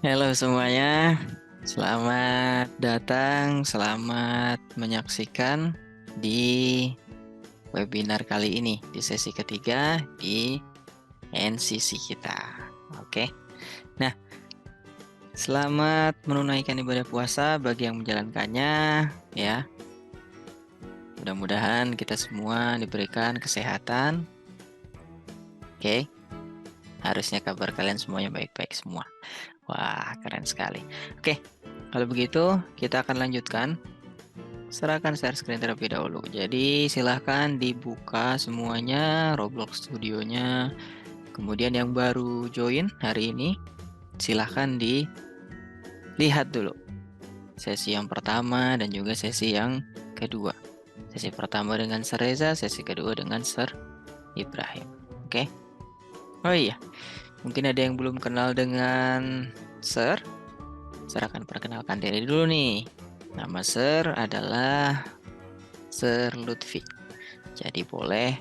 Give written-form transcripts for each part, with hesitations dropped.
Halo semuanya, selamat datang, selamat menyaksikan di webinar kali ini, di sesi ketiga di NCC kita. Oke, nah selamat menunaikan ibadah puasa bagi yang menjalankannya ya. Mudah-mudahan kita semua diberikan kesehatan. Oke, harusnya kabar kalian semuanya baik-baik semua. Wah, keren sekali. Oke, kalau begitu kita akan lanjutkan. Serahkan share screen terlebih dahulu. Jadi silahkan dibuka semuanya Roblox Studionya. Kemudian yang baru join hari ini, silahkan dilihat dulu sesi yang pertama dan juga sesi yang kedua. Sesi pertama dengan Sir Reza, sesi kedua dengan Sir Ibrahim. Oke. Oh iya, mungkin ada yang belum kenal dengan Sir. Sir akan perkenalkan diri dulu nih. Nama Sir adalah Sir Lutfi. Jadi boleh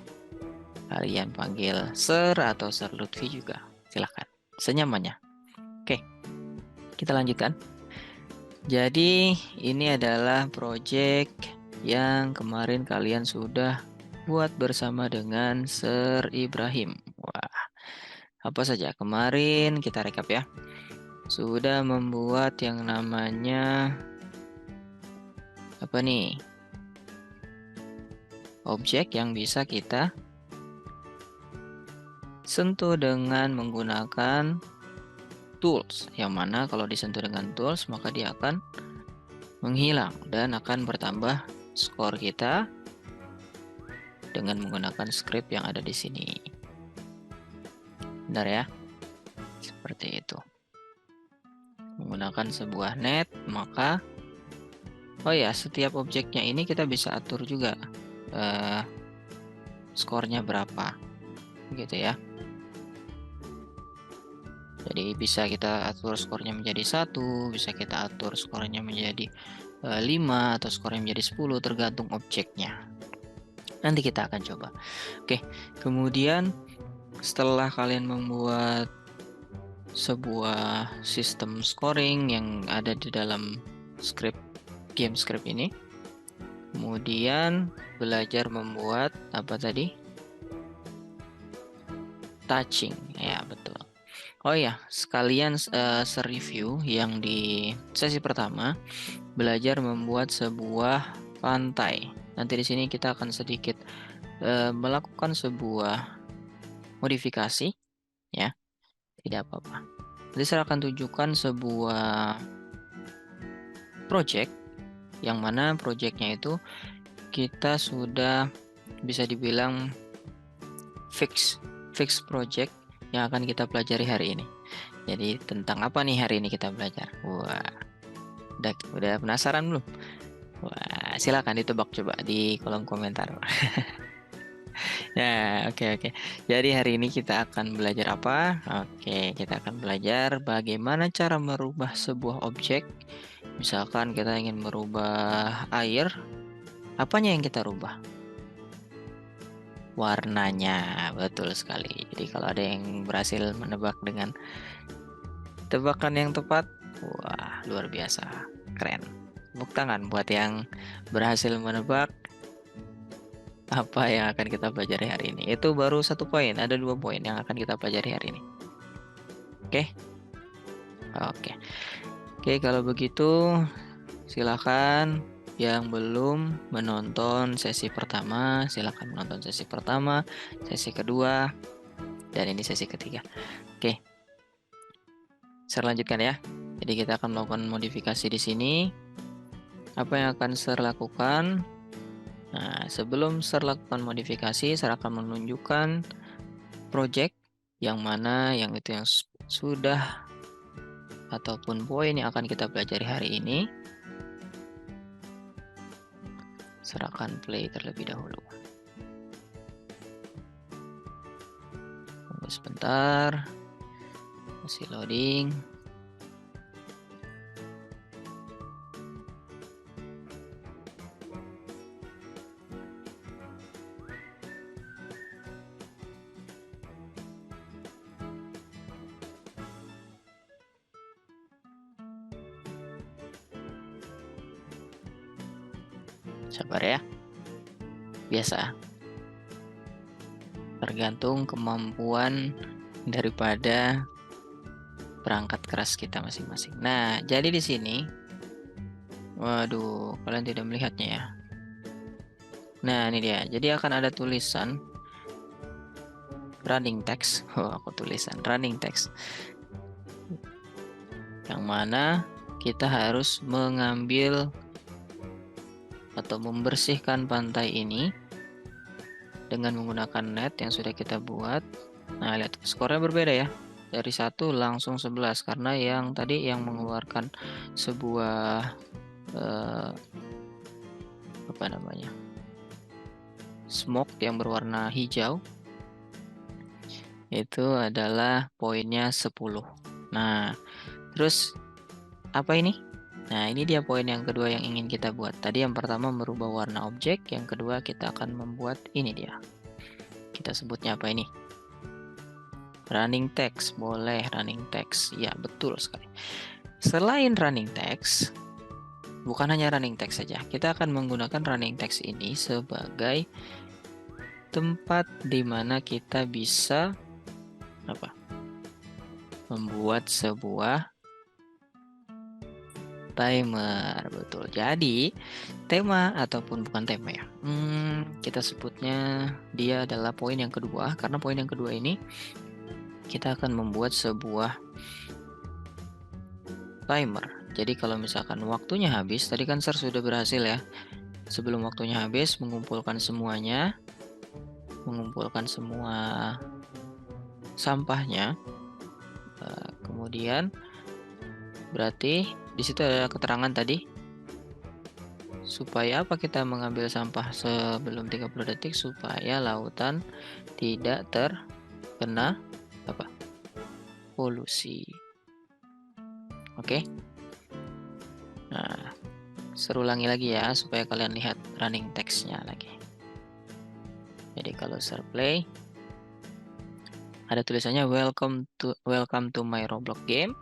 kalian panggil Sir atau Sir Lutfi juga. Silahkan, senyamannya. Oke, kita lanjutkan. Jadi ini adalah project yang kemarin kalian sudah buat bersama dengan Sir Ibrahim. Wah, apa saja kemarin kita rekap ya. Sudah membuat yang namanya apa nih? Objek yang bisa kita sentuh dengan menggunakan tools, yang mana kalau disentuh dengan tools maka dia akan menghilang dan akan bertambah skor kita dengan menggunakan script yang ada di sini. Benar ya? Seperti itu. Menggunakan sebuah net, maka oh ya, setiap objeknya ini kita bisa atur juga skornya berapa. Gitu ya. Jadi bisa kita atur skornya menjadi 1, bisa kita atur skornya menjadi 5 atau skornya menjadi 10 tergantung objeknya. Nanti kita akan coba. Oke, kemudian setelah kalian membuat sebuah sistem scoring yang ada di dalam script game script ini, kemudian belajar membuat apa tadi? Touching, ya betul. Oh ya, sekalian se-review yang di sesi pertama belajar membuat sebuah pantai. Nanti di sini kita akan sedikit melakukan sebuah modifikasi, ya, tidak apa-apa. Nanti saya akan tunjukkan sebuah project, yang mana projectnya itu kita sudah bisa dibilang fix project yang akan kita pelajari hari ini. Jadi tentang apa nih hari ini kita belajar? Wah, udah penasaran belum? Wah, silakan ditebak coba di kolom komentar. Ya, oke. Jadi hari ini kita akan belajar apa? Oke, kita akan belajar bagaimana cara merubah sebuah objek. Misalkan kita ingin merubah air, apanya yang kita rubah? Warnanya, betul sekali. Jadi kalau ada yang berhasil menebak dengan tebakan yang tepat, wah luar biasa, keren. Tepuk tangan buat yang berhasil menebak apa yang akan kita pelajari hari ini. Itu baru 1 poin, ada 2 poin yang akan kita pelajari hari ini. Oke, oke, oke. Kalau begitu, silakan yang belum menonton sesi pertama, silakan menonton sesi pertama, sesi kedua, dan ini sesi ketiga. Oke, saya lanjutkan ya. Jadi kita akan melakukan modifikasi di sini. Apa yang akan saya lakukan? Nah, sebelum saya lakukan modifikasi, saya akan menunjukkan project yang mana yang itu yang sudah ataupun poin yang akan kita pelajari hari ini. Serahkan play terlebih dahulu. Tunggu sebentar. Masih loading. Sabar ya. Biasa. Tergantung kemampuan daripada perangkat keras kita masing-masing. Nah, jadi di sini, waduh, kalian tidak melihatnya ya. Nah, ini dia. Jadi akan ada tulisan running text. Oh, aku tulisan running text. Yang mana kita harus mengambil atau membersihkan pantai ini dengan menggunakan net yang sudah kita buat. Nah, lihat skornya berbeda ya. Dari 1 langsung 11 karena yang tadi yang mengeluarkan sebuah apa namanya? Smoke yang berwarna hijau itu adalah poinnya 10. Nah, terus apa ini? Nah, ini dia poin yang kedua yang ingin kita buat. Tadi yang pertama merubah warna objek, yang kedua kita akan membuat ini dia. Kita sebutnya apa ini? Running text, boleh running text. Ya, betul sekali. Selain running text, bukan hanya running text saja, kita akan menggunakan running text ini sebagai tempat di mana kita bisa apa? Membuat sebuah timer, betul. Jadi tema ataupun bukan tema ya, kita sebutnya dia adalah poin yang kedua, karena poin yang kedua ini kita akan membuat sebuah timer. Jadi kalau misalkan waktunya habis, tadi kan Sir sudah berhasil ya, sebelum waktunya habis mengumpulkan semuanya, mengumpulkan semua sampahnya, kemudian berarti di situ ada keterangan tadi. Supaya apa kita mengambil sampah sebelum 30 detik? Supaya lautan tidak terkena apa? Polusi. Oke. Nah, serulangi lagi ya supaya kalian lihat running text-nya lagi. Jadi kalau share play ada tulisannya welcome to my Roblox game.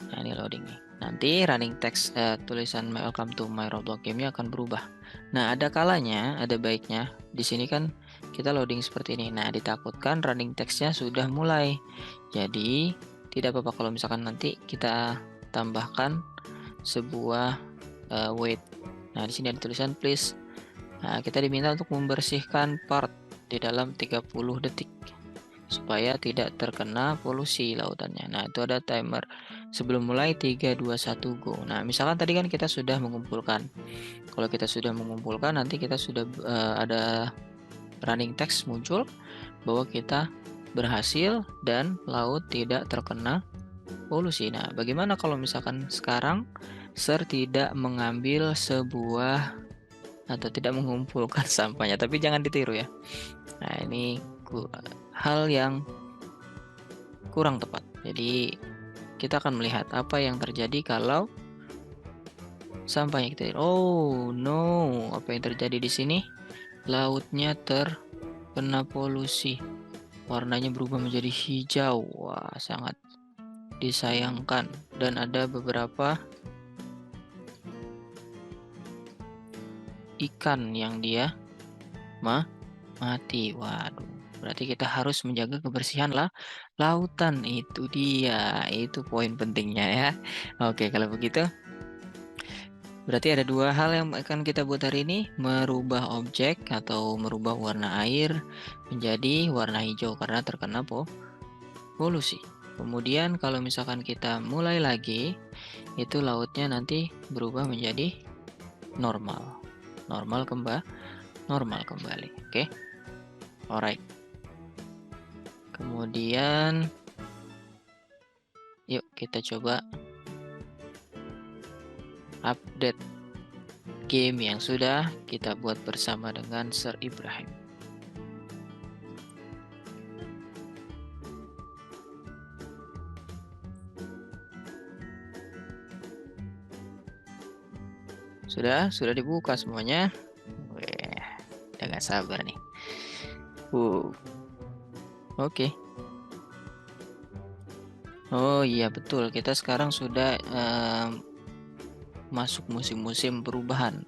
Nah, ini loading nih. Nanti running text tulisan welcome to my Roblox game-nya akan berubah. Nah, ada kalanya, ada baiknya. Di sini kan kita loading seperti ini. Nah, ditakutkan running text-nya sudah mulai. Jadi, tidak apa-apa kalau misalkan nanti kita tambahkan sebuah wait. Nah, di sini ada tulisan please. Nah, kita diminta untuk membersihkan part di dalam 30 detik supaya tidak terkena polusi lautannya. Nah, itu ada timer. Sebelum mulai 3 2 1 go. Nah, misalkan tadi kan kita sudah mengumpulkan. Kalau kita sudah mengumpulkan nanti kita sudah ada running text muncul bahwa kita berhasil dan laut tidak terkena polusi. Nah, bagaimana kalau misalkan sekarang Sir tidak mengambil sebuah atau tidak mengumpulkan sampahnya, tapi jangan ditiru ya. Nah, ini hal yang kurang tepat. Jadi kita akan melihat apa yang terjadi kalau sampahnya kita. Oh no, apa yang terjadi di sini? Lautnya terkena polusi. Warnanya berubah menjadi hijau. Wah, sangat disayangkan. Dan ada beberapa ikan yang dia mati. Waduh. Berarti kita harus menjaga kebersihan lah lautan. Itu dia, itu poin pentingnya ya. Oke, kalau begitu berarti ada dua hal yang akan kita buat hari ini, merubah objek atau merubah warna air menjadi warna hijau karena terkena polusi. Kemudian kalau misalkan kita mulai lagi, itu lautnya nanti berubah menjadi normal. Normal kembali. Oke. Alright. Kemudian yuk kita coba update game yang sudah kita buat bersama dengan Sir Ibrahim. Sudah dibuka semuanya. Weh, udah gak sabar nih. Oke. Oh iya betul, kita sekarang sudah masuk musim-musim perubahan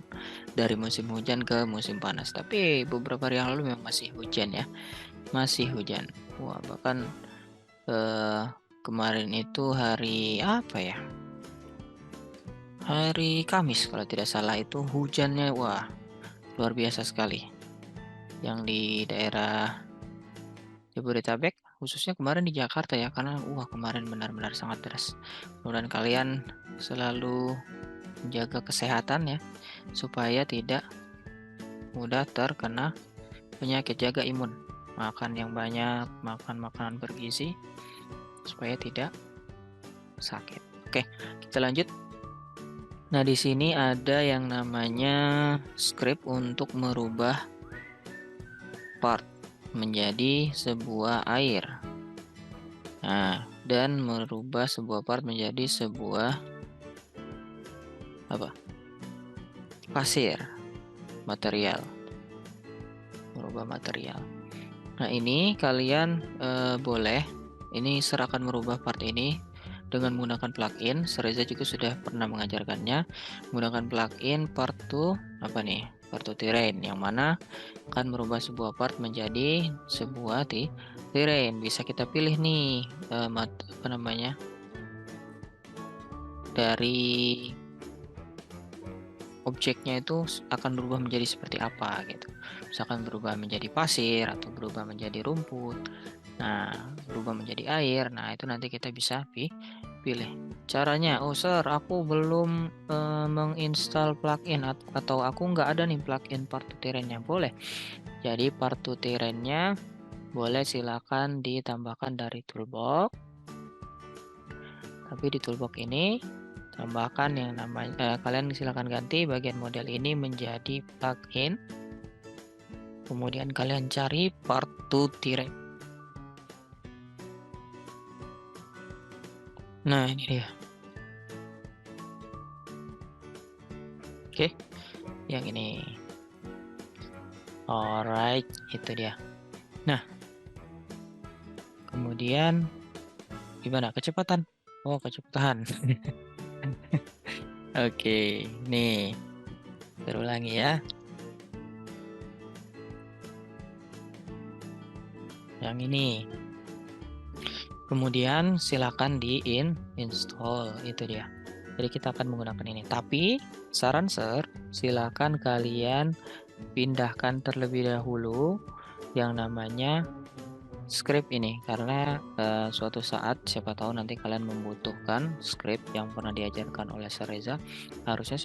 dari musim hujan ke musim panas. Tapi beberapa hari yang lalu memang masih hujan ya, masih hujan. Wah, bahkan kemarin itu hari apa ya? Hari Kamis kalau tidak salah itu hujannya wah luar biasa sekali. Yang di daerah Jabodetabek khususnya kemarin di Jakarta ya, karena wah kemarin benar-benar sangat deras. Mudah-mudahan kalian selalu menjaga kesehatan ya, supaya tidak mudah terkena penyakit. Jaga imun, makan yang banyak, makan makanan bergizi supaya tidak sakit. Oke, kita lanjut. Nah, di sini ada yang namanya script untuk merubah part menjadi sebuah air. Nah, dan merubah sebuah part menjadi sebuah apa? Pasir, material. Merubah material. Nah, ini kalian boleh ini serahkan merubah part ini dengan menggunakan plugin. Sereza juga sudah pernah mengajarkannya. Menggunakan plugin part to apa nih? Part to terrain, yang mana akan merubah sebuah part menjadi sebuah terrain. Bisa kita pilih nih apa namanya? Dari objeknya itu akan berubah menjadi seperti apa gitu. Misalkan berubah menjadi pasir atau berubah menjadi rumput. Nah, berubah menjadi air. Nah, itu nanti kita bisa pilih. Caranya, oh sir, aku belum menginstal plugin atau aku nggak ada nih plugin Part2Terrain-nya. Boleh. Jadi Part2Terrain-nya boleh silakan ditambahkan dari toolbox. Tapi di toolbox ini tambahkan yang namanya kalian silakan ganti bagian model ini menjadi plugin. Kemudian kalian cari Part2Terrain. Nah, ini dia. Oke, yang ini. Alright, itu dia. Nah, kemudian gimana kecepatan? Oh, kecepatan. Oke, nih terulangi ya. Yang ini. Kemudian silakan install, itu dia. Jadi kita akan menggunakan ini. Tapi saran sir, silakan kalian pindahkan terlebih dahulu yang namanya script ini, karena suatu saat siapa tahu nanti kalian membutuhkan script yang pernah diajarkan oleh Sir Reza. Harusnya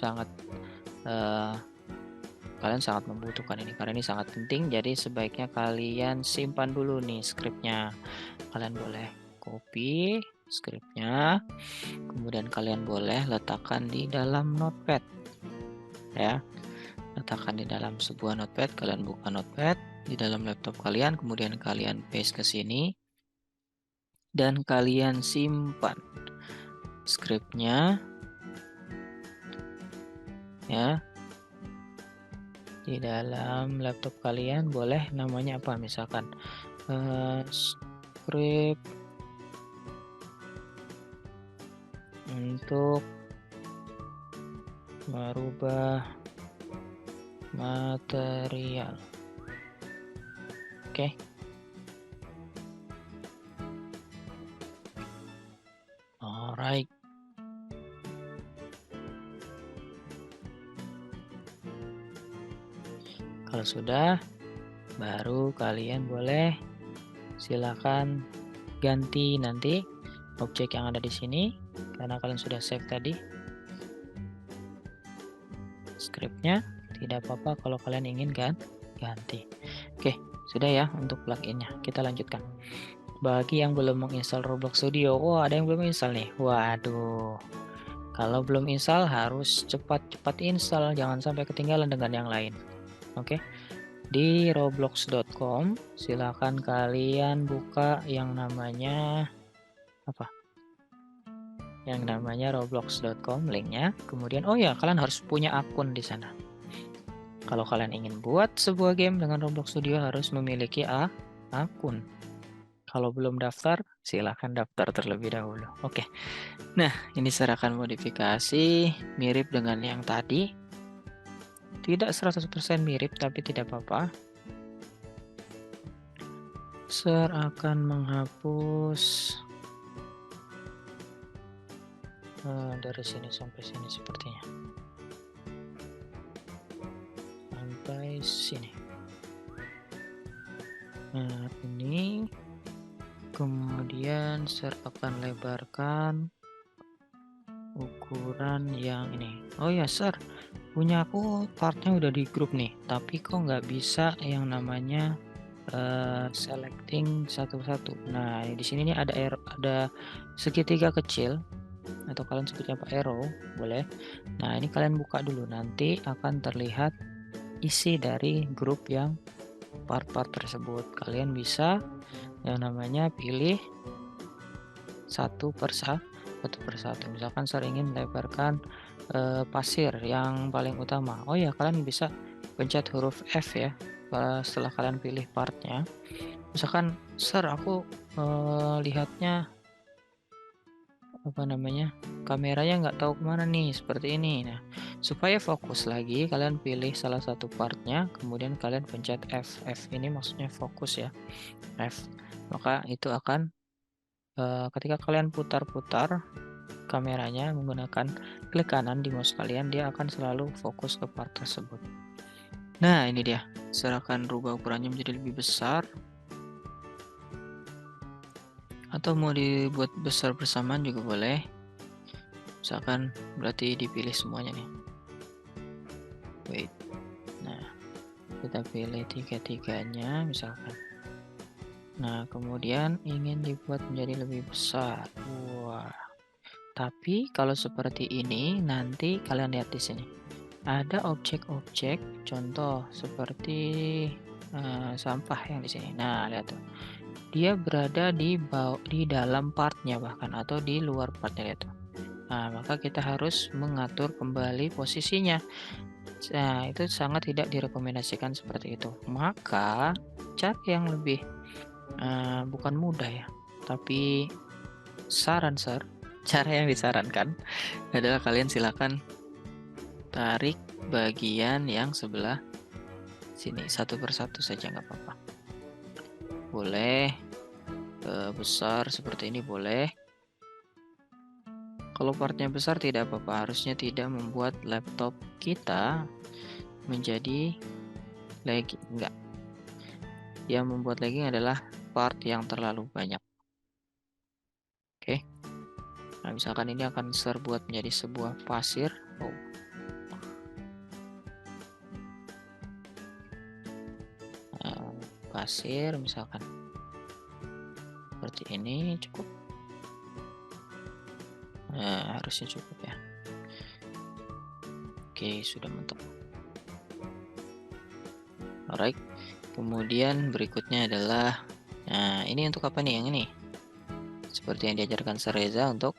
kalian sangat membutuhkan ini karena ini sangat penting. Jadi sebaiknya kalian simpan dulu nih scriptnya. Kalian boleh copy scriptnya, kemudian kalian boleh letakkan di dalam notepad ya. Letakkan di dalam sebuah notepad. Kalian buka notepad di dalam laptop kalian, kemudian kalian paste ke sini dan kalian simpan scriptnya ya di dalam laptop kalian. Boleh namanya apa, misalkan script untuk merubah material. Oke. Alright. Kalau sudah, baru kalian boleh silakan ganti nanti objek yang ada di sini karena kalian sudah save tadi scriptnya. Tidak apa-apa kalau kalian ingin ganti. Oke, sudah ya untuk pluginnya. Kita lanjutkan. Bagi yang belum menginstal Roblox Studio, wah ada yang belum install nih. Waduh, kalau belum install harus cepat-cepat install, jangan sampai ketinggalan dengan yang lain. Oke, di roblox.com silakan kalian buka yang namanya apa? Yang namanya roblox.com linknya. Kemudian oh ya, kalian harus punya akun di sana. Kalau kalian ingin buat sebuah game dengan Roblox Studio harus memiliki akun. Kalau belum daftar, silahkan daftar terlebih dahulu. Oke. Nah, ini saya akan modifikasi mirip dengan yang tadi. Tidak 100% mirip, tapi tidak apa-apa. Ser akan menghapus dari sini sampai sini sepertinya. Sampai sini. Nah, ini kemudian Ser akan lebarkan ukuran yang ini. Oh ya, Ser, punya aku partnya udah di grup nih, tapi kok nggak bisa yang namanya selecting satu-satu. Nah, di sini nih ada segitiga kecil atau kalian sebutnya apa, arrow, boleh. Nah, ini kalian buka dulu, nanti akan terlihat isi dari grup yang part-part tersebut. Kalian bisa yang namanya pilih satu persatu. Misalkan saya ingin lebarkan pasir yang paling utama. Oh ya, kalian bisa pencet huruf F ya setelah kalian pilih partnya. Misalkan, Sir, aku lihatnya apa namanya, kameranya nggak tahu kemana nih, seperti ini. Nah, supaya fokus lagi, kalian pilih salah satu partnya, kemudian kalian pencet F. F ini maksudnya fokus ya, F. Maka itu akan ketika kalian putar-putar kameranya menggunakan klik kanan di mouse kalian, dia akan selalu fokus ke part tersebut. Nah, ini dia. Saya akan rubah ukurannya menjadi lebih besar. Atau mau dibuat besar bersamaan juga boleh. Misalkan berarti dipilih semuanya nih. Wait. Nah, kita pilih tiga-tiganya misalkan. Nah, kemudian ingin dibuat menjadi lebih besar. Wah. Tapi kalau seperti ini nanti kalian lihat di sini. Ada objek-objek, contoh seperti sampah yang di sini. Nah, lihat tuh. Dia berada di dalam partnya bahkan atau di luar partnya, lihat tuh. Nah, maka kita harus mengatur kembali posisinya. Nah, itu sangat tidak direkomendasikan seperti itu. Maka cara yang lebih bukan mudah ya, tapi cara yang disarankan adalah kalian silakan tarik bagian yang sebelah sini satu persatu saja, nggak apa-apa. Boleh besar seperti ini boleh. Kalau partnya besar tidak apa-apa, harusnya tidak membuat laptop kita menjadi lagging, enggak. Yang membuat lagging adalah part yang terlalu banyak. Oke. Nah, misalkan ini akan Ser buat menjadi sebuah pasir. Oh. Pasir misalkan seperti ini cukup. Nah, harusnya cukup ya. Oke, sudah mentok. Alright. Kemudian berikutnya adalah, nah ini untuk apa nih yang ini? Seperti yang diajarkan Sereza untuk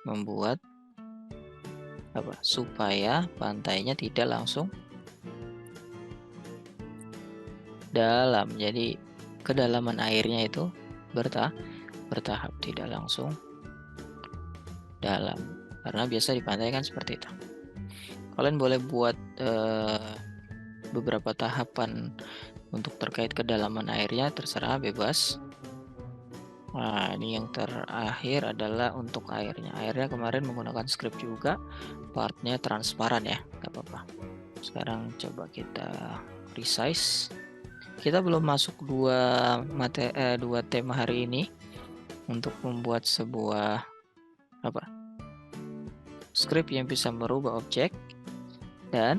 membuat apa? Supaya pantainya tidak langsung dalam. Jadi kedalaman airnya itu bertahap, tidak langsung dalam. Karena biasa di pantai kan seperti itu. Kalian boleh buat beberapa tahapan untuk terkait kedalaman airnya, terserah, bebas. Nah, ini yang terakhir adalah untuk airnya. Airnya kemarin menggunakan script juga, partnya transparan ya, nggak apa-apa. Sekarang coba kita resize. Kita belum masuk dua tema hari ini untuk membuat sebuah script yang bisa merubah objek dan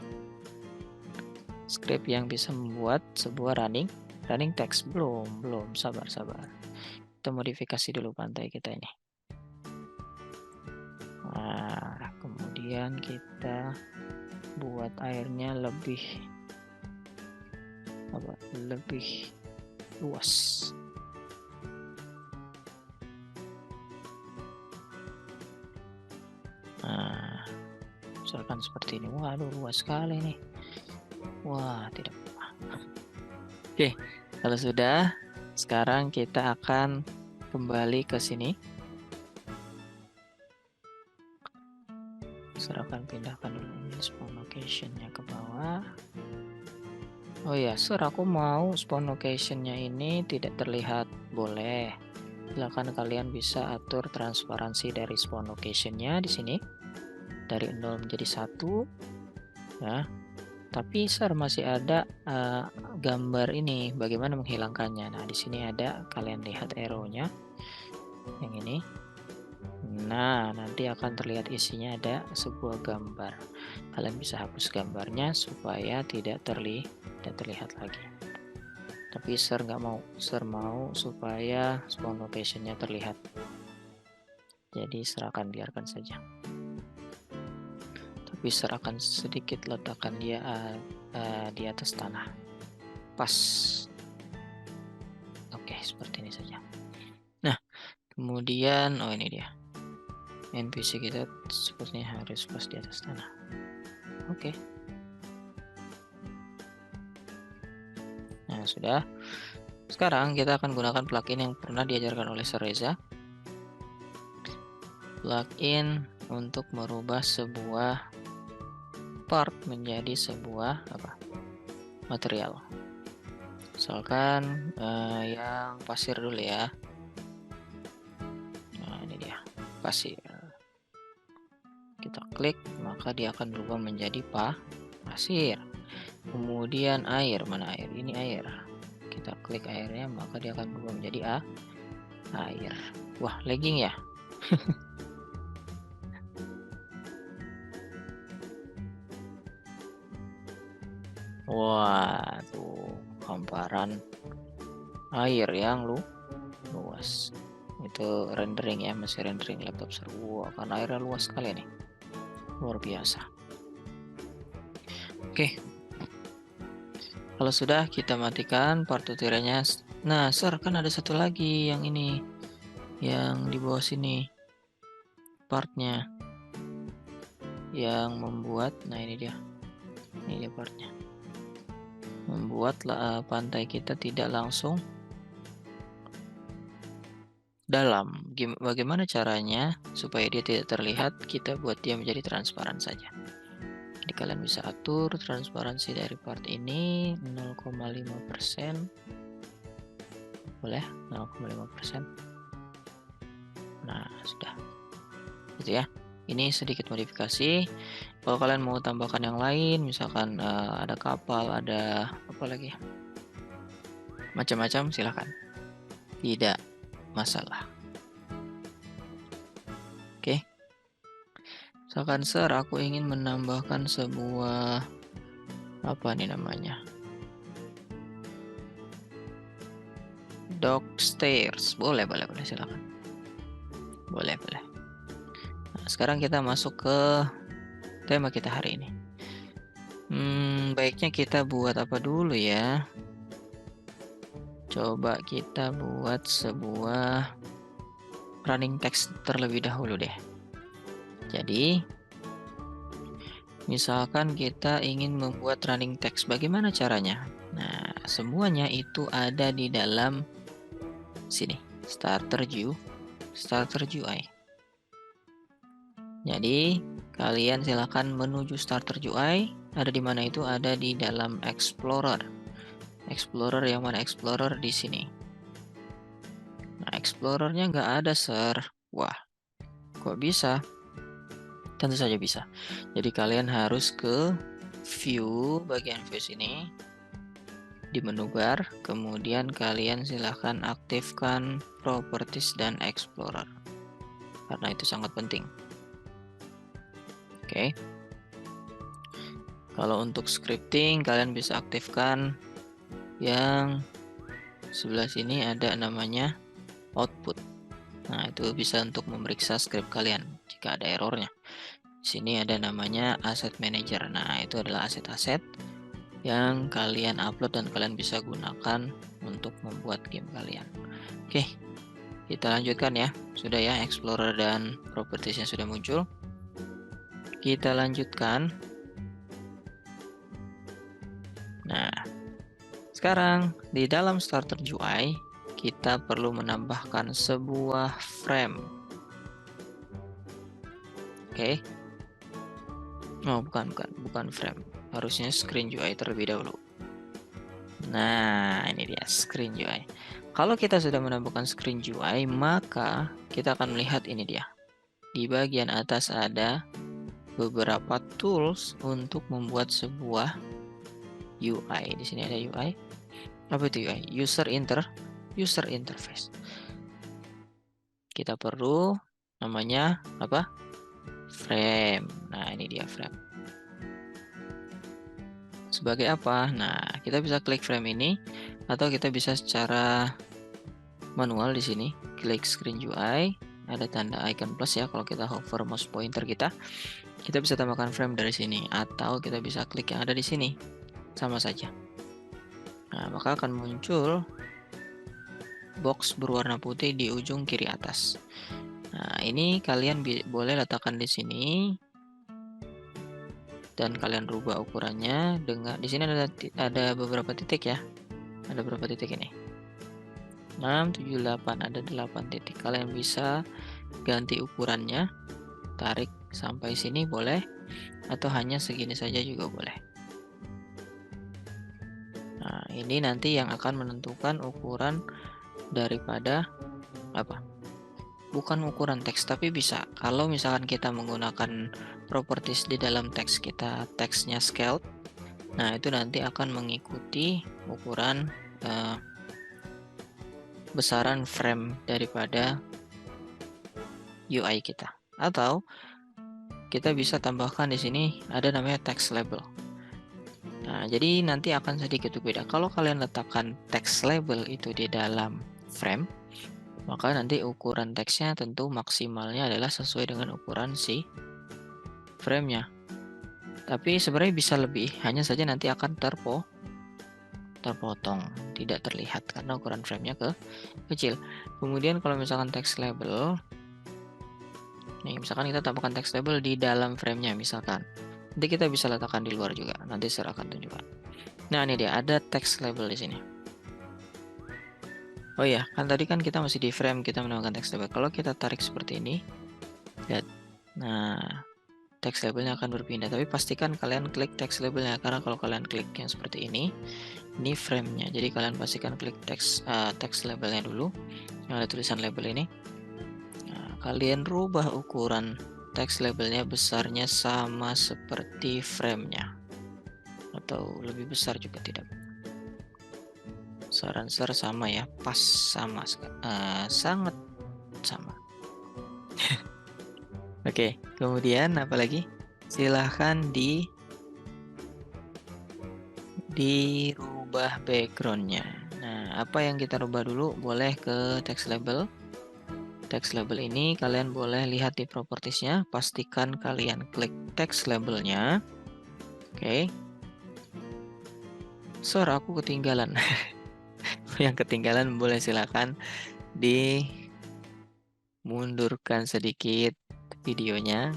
script yang bisa membuat sebuah running text. Belum, sabar. Kita modifikasi dulu pantai kita ini. Nah, kemudian kita buat airnya lebih luas. Nah, misalkan seperti ini. Waduh, luas sekali nih. Wah, tidak apa. Oke, kalau sudah, Sekarang kita akan kembali ke sini. Saya akan pindahkan dulu ini spawn location-nya ke bawah. Oh ya, sir, aku mau spawn location-nya ini tidak terlihat. Boleh. Silakan kalian bisa atur transparansi dari spawn location-nya di sini. Dari 0 menjadi 1. Ya. Tapi sir, masih ada gambar ini. Bagaimana menghilangkannya? Nah, di sini ada, kalian lihat arrow-nya. Yang ini. Nah, nanti akan terlihat isinya ada sebuah gambar. Kalian bisa hapus gambarnya supaya tidak terlihat lagi. Tapi Sir nggak mau. Sir mau supaya spawn location-nya terlihat. Jadi Sir akan biarkan saja. Tapi Sir akan sedikit letakkan dia di atas tanah. Pas. Oke, seperti ini saja. Nah, kemudian, oh ini dia. NPC kita sepertinya harus pas di atas tanah. Oke. Nah, sudah. Sekarang kita akan gunakan plugin yang pernah diajarkan oleh Sir Reza. Plugin untuk merubah sebuah part menjadi sebuah material. Misalkan yang pasir dulu ya. Nah, ini dia, pasir. Kita klik, maka dia akan berubah menjadi pasir. Kemudian air, mana air? Ini air. Kita klik airnya, maka dia akan berubah menjadi air. Wah, lagging ya. Wah, tuh hamparan air yang luas. Itu rendering ya, masih rendering laptop Sir. Wah, karena airnya luas sekali nih. Luar biasa. Oke. Kalau sudah, kita matikan part tutorialnya. Nah, Sir, kan ada satu lagi yang ini. Yang di bawah sini. Partnya. Yang membuat, nah ini dia. Ini dia partnya. Membuat pantai kita tidak langsung dalam. Bagaimana caranya supaya dia tidak terlihat? Kita buat dia menjadi transparan saja. Jadi kalian bisa atur transparansi dari part ini 0,5%. Boleh 0,5%. Nah, sudah. Gitu ya. Ini sedikit modifikasi. Kalau kalian mau tambahkan yang lain, misalkan ada kapal, ada apa lagi? Macam-macam, silahkan. Tidak masalah. Oke. Misalkan Sir, aku ingin menambahkan sebuah apa nih namanya? Dock stairs. Boleh, silakan. Boleh. Nah, sekarang kita masuk ke tema kita hari ini. Baiknya kita buat apa dulu ya? Coba kita buat sebuah running text terlebih dahulu deh. Jadi, misalkan kita ingin membuat running text, bagaimana caranya? Nah, semuanya itu ada di dalam sini, Starter UI. Jadi, kalian silakan menuju Starter UI. Ada di mana itu? Ada di dalam Explorer. Explorer yang mana? Explorer di sini. Nah, Explorernya nggak ada, Sir. Wah, kok bisa? Tentu saja bisa. Jadi kalian harus ke view, bagian view sini. Di menu bar, kemudian kalian silahkan aktifkan properties dan explorer. Karena itu sangat penting. Oke. Kalau untuk scripting, kalian bisa aktifkan yang sebelah sini ada namanya output. Nah, itu bisa untuk memeriksa script kalian jika ada errornya. Di sini ada namanya asset manager. Nah, itu adalah aset-aset yang kalian upload dan kalian bisa gunakan untuk membuat game kalian. Oke, kita lanjutkan ya. Sudah ya, Explorer dan propertiesnya sudah muncul. Kita lanjutkan. Nah, sekarang di dalam Starter UI, kita perlu menambahkan sebuah frame. Oke. Oh, bukan frame. Harusnya screen UI terlebih dahulu. Nah, ini dia screen UI. Kalau kita sudah menambahkan screen UI, maka kita akan melihat ini dia. Di bagian atas ada beberapa tools untuk membuat sebuah UI. Di sini ada UI. Apa itu UI? User interface. Kita perlu namanya apa? Frame. Nah, ini dia frame. Sebagai apa? Nah, kita bisa klik frame ini atau kita bisa secara manual di sini. Klik screen UI, ada tanda icon plus ya kalau kita hover mouse pointer kita. Kita bisa tambahkan frame dari sini atau kita bisa klik yang ada di sini. Sama saja. Nah, maka akan muncul box berwarna putih di ujung kiri atas. Nah, ini kalian boleh letakkan di sini dan kalian rubah ukurannya dengan di sini ada beberapa titik ya. Ada beberapa titik ini. 6, 7, 8, ada 8 titik. Kalian bisa ganti ukurannya, tarik sampai sini boleh atau hanya segini saja juga boleh. Nah, ini nanti yang akan menentukan ukuran daripada apa? Bukan ukuran teks, tapi bisa kalau misalkan kita menggunakan properties di dalam teks kita, teksnya scale. Nah, itu nanti akan mengikuti ukuran besaran frame daripada UI kita. Atau kita bisa tambahkan di sini ada namanya text label. Nah, jadi nanti akan sedikit berbeda. Kalau kalian letakkan text label itu di dalam frame, maka nanti ukuran teksnya tentu maksimalnya adalah sesuai dengan ukuran si frame-nya. Tapi sebenarnya bisa lebih, hanya saja nanti akan terpotong, tidak terlihat karena ukuran frame-nya kecil. Kemudian kalau misalkan text label, nih misalkan kita tambahkan text label di dalam frame-nya misalkan. Nanti kita bisa letakkan di luar juga. Nanti saya akan tunjukkan. Nah, ini dia ada text label di sini. Oh iya, kan tadi kan kita masih di frame, kita menambahkan text label. Kalau kita tarik seperti ini, lihat. Nah, text labelnya akan berpindah. Tapi pastikan kalian klik text labelnya karena kalau kalian klik yang seperti ini frame-nya. Jadi kalian pastikan klik text labelnya dulu. Yang ada tulisan label ini. Nah, kalian rubah ukuran text labelnya besarnya sama seperti frame-nya atau lebih besar juga tidak. Saran sama ya, pas sama, sangat sama. Oke, kemudian apa lagi? Silahkan dirubah backgroundnya. Nah, apa yang kita rubah dulu? Boleh ke text label. Text label ini kalian boleh lihat di propertiesnya. Pastikan kalian klik text labelnya. Oke. Sorry, aku ketinggalan. Yang ketinggalan boleh silakan dimundurkan sedikit videonya.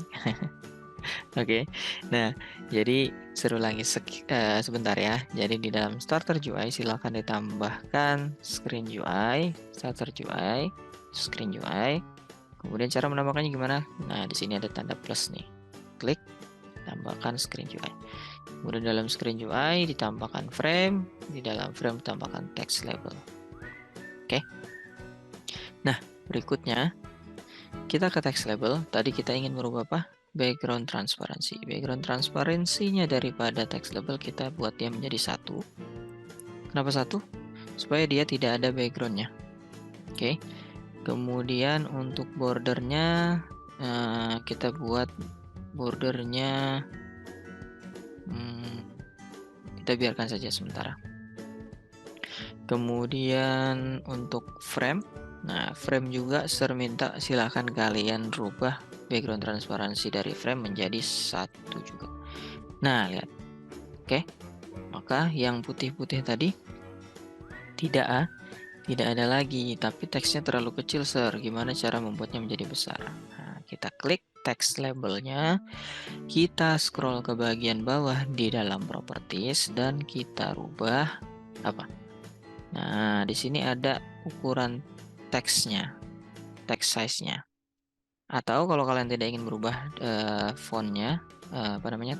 Oke. Nah, jadi seru lagi sebentar ya. Jadi di dalam starter UI silakan ditambahkan screen UI, starter UI, screen UI. Kemudian cara menambahkannya gimana? Nah, di sini ada tanda plus nih. Klik, tambahkan screen UI. Kemudian dalam screen UI ditambahkan frame, di dalam frame ditambahkan text label. Oke. Nah, berikutnya kita ke text label. Tadi kita ingin merubah apa? Background transparansi. Background transparansinya daripada text label kita buat dia menjadi 1. Kenapa 1? Supaya dia tidak ada backgroundnya. Oke. Kemudian untuk bordernya kita buat bordernya kita biarkan saja sementara. Kemudian untuk frame, nah frame juga minta silahkan kalian rubah background transparansi dari frame menjadi 1 juga. Nah, lihat. Oke. Maka yang putih-putih tadi tidak ada lagi, tapi teksnya terlalu kecil, Sir. Gimana cara membuatnya menjadi besar? Nah, kita klik text labelnya, kita scroll ke bagian bawah di dalam properties dan kita rubah apa? Nah, di sini ada ukuran teksnya, text size-nya. Atau kalau kalian tidak ingin merubah fontnya,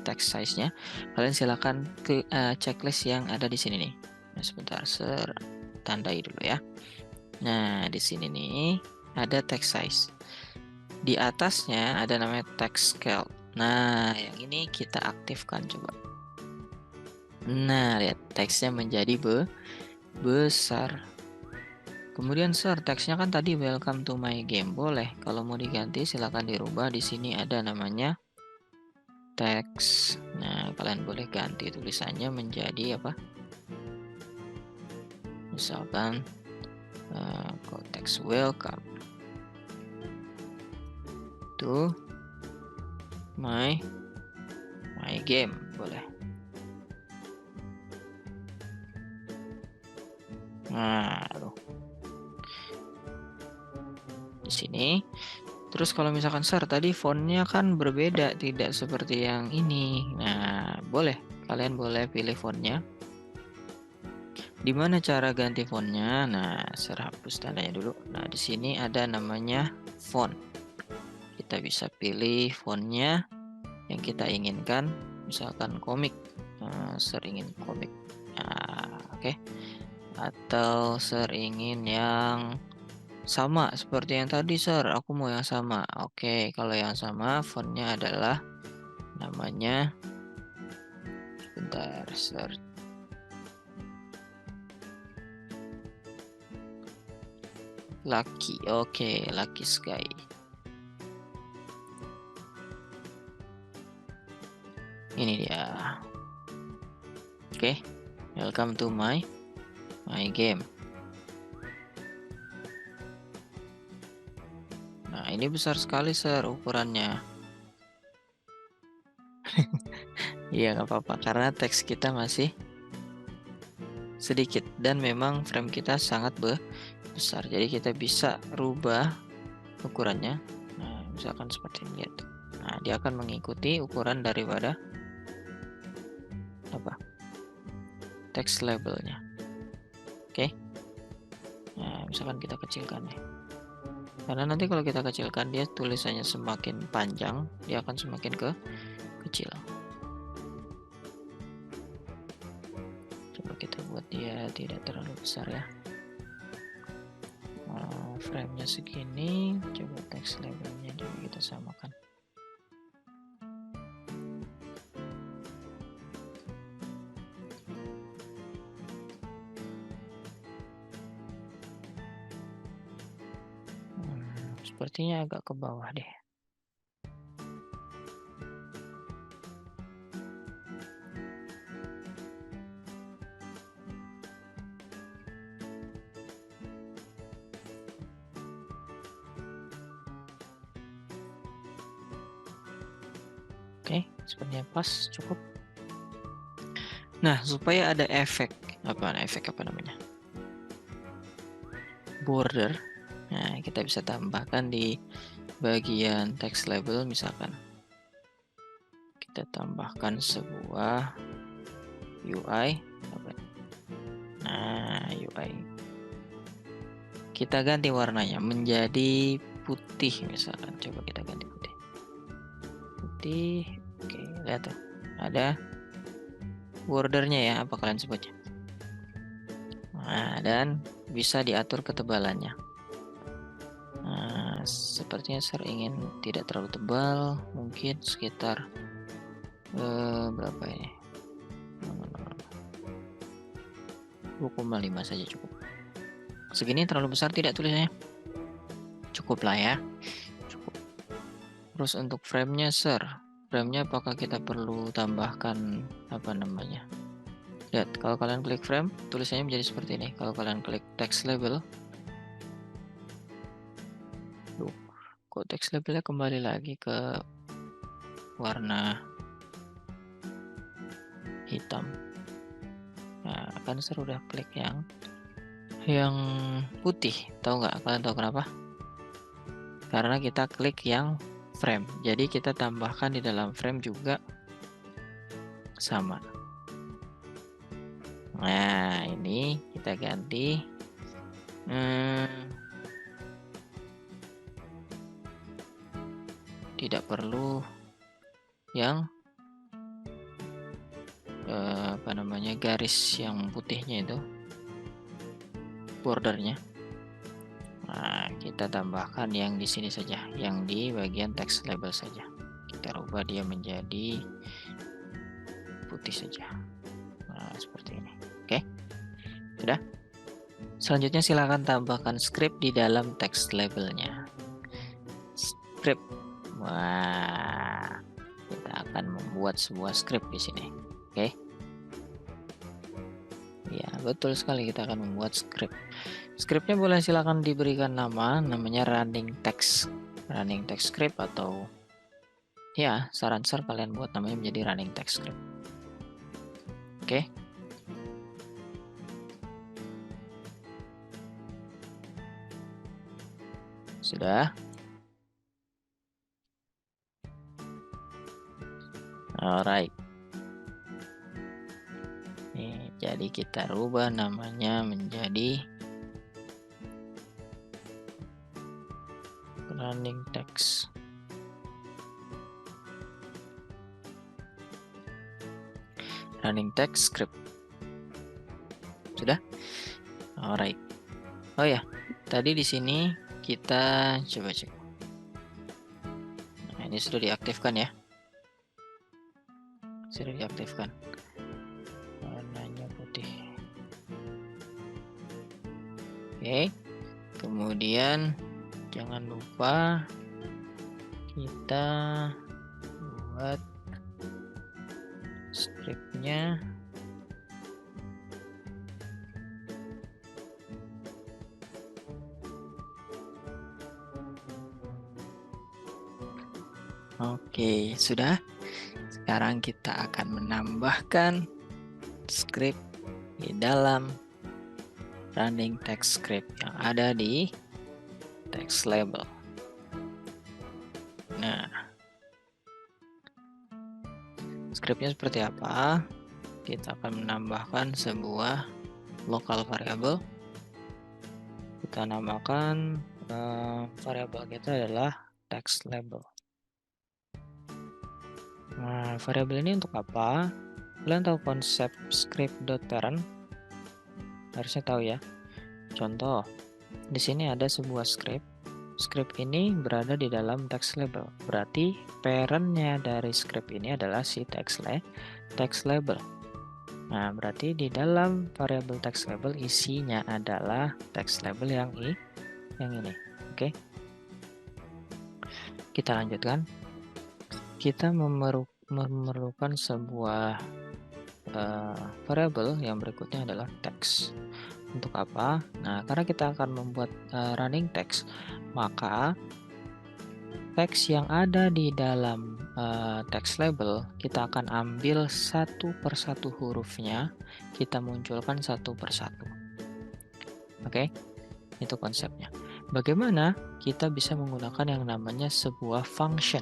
text size-nya, kalian silakan ke checklist yang ada di sini nih. Nah, sebentar, tandai dulu ya. Nah, di sini nih ada text size. Di atasnya ada namanya text scale. Nah, yang ini kita aktifkan coba. Nah, lihat teksnya menjadi besar. Kemudian teksnya kan tadi welcome to my game. Boleh, kalau mau diganti silakan dirubah. Di sini ada namanya teks. Nah, kalian boleh ganti tulisannya menjadi apa? Misalkan teks welcome to my game, boleh. Nah, di sini. Terus kalau misalkan tadi fontnya kan berbeda, tidak seperti yang ini. Nah, kalian boleh pilih fontnya. Di mana cara ganti fontnya? Nah, hapus tandanya dulu. Nah, di sini ada namanya font. Kita bisa pilih fontnya yang kita inginkan, misalkan komik. Ingin komik. Nah, oke. Atau ingin yang sama seperti yang tadi, aku mau yang sama. Oke, kalau yang sama fontnya adalah namanya, bentar, Lucky. Oke, Lucky Sky. Ini dia. Oke, welcome to my game. Nah, ini besar sekali ukurannya. Iya, nggak apa-apa karena teks kita masih sedikit dan memang frame kita sangat besar. Jadi kita bisa rubah ukurannya. Nah, misalkan seperti ini. Nah, dia akan mengikuti ukuran daripada apa? Text labelnya. Oke. Nah, misalkan kita kecilkan nih. Karena nanti kalau kita kecilkan dia tulisannya semakin panjang, dia akan semakin kecil. Coba kita buat dia tidak terlalu besar ya. Frame-nya segini, coba text labelnya juga kita samakan. Sepertinya agak ke bawah deh. Oke, sepertinya pas, cukup. Nah, supaya ada efek apa namanya? Border. Nah, kita bisa tambahkan di bagian text label misalkan. Kita tambahkan sebuah UI. Nah, UI. Kita ganti warnanya menjadi putih misalkan. Coba kita ganti putih. Putih. Oke, lihat tuh. Ada bordernya ya, apa kalian sebutnya. Nah, dan bisa diatur ketebalannya. Nah, sepertinya ingin tidak terlalu tebal, mungkin sekitar berapa ini? 2,5 saja cukup. Segini terlalu besar tidak tulisannya? Cukup lah ya. Cukup. Terus untuk frame-nya, frame-nya apakah kita perlu tambahkan apa namanya? Lihat, kalau kalian klik frame, tulisannya menjadi seperti ini. Kalau kalian klik text label, kok text labelnya kembali lagi ke warna hitam. Nah, kan udah klik yang putih. Tahu nggak? Kalian tahu kenapa? Karena kita klik yang frame. Jadi kita tambahkan di dalam frame juga sama. Nah, ini kita ganti Tidak perlu yang garis yang putihnya itu, bordernya. Nah, kita tambahkan yang di sini saja, yang di bagian text label saja. Kita rubah dia menjadi putih saja. Nah, seperti ini. Oke, sudah. Selanjutnya silakan tambahkan script di dalam text labelnya. Script. Wah, kita akan membuat sebuah script di sini. Oke. Ya, betul sekali, kita akan membuat script. Scriptnya boleh silakan diberikan namanya running text script, atau ya saran kalian buat namanya menjadi running text script. Oke. Sudah. Alright. Nih, jadi kita rubah namanya menjadi running text. Running text script. Sudah? Alright. Oh ya, tadi di sini kita coba cek. Nah, ini sudah diaktifkan ya. Sudah diaktifkan. Warnanya putih. Oke. Kemudian jangan lupa kita buat scriptnya oke, sudah. Sekarang kita akan menambahkan script di dalam running text script yang ada di text label. Nah, scriptnya seperti apa? Kita akan menambahkan sebuah local variable. Kita namakan variabel kita adalah text label. Nah, variabel ini untuk apa? Kalian tahu konsep script.parent? Harusnya tahu ya. Contoh, di sini ada sebuah script. Script ini berada di dalam text label. Berarti parentnya dari script ini adalah si text label. Nah, berarti di dalam variabel text label isinya adalah text label yang ini. Oke. Kita lanjutkan. Kita memerlukan sebuah variabel yang berikutnya adalah text. Untuk apa? Nah, karena kita akan membuat running text, maka teks yang ada di dalam text label kita akan ambil satu persatu hurufnya, kita munculkan satu persatu. Oke, itu konsepnya. Bagaimana kita bisa menggunakan yang namanya sebuah function?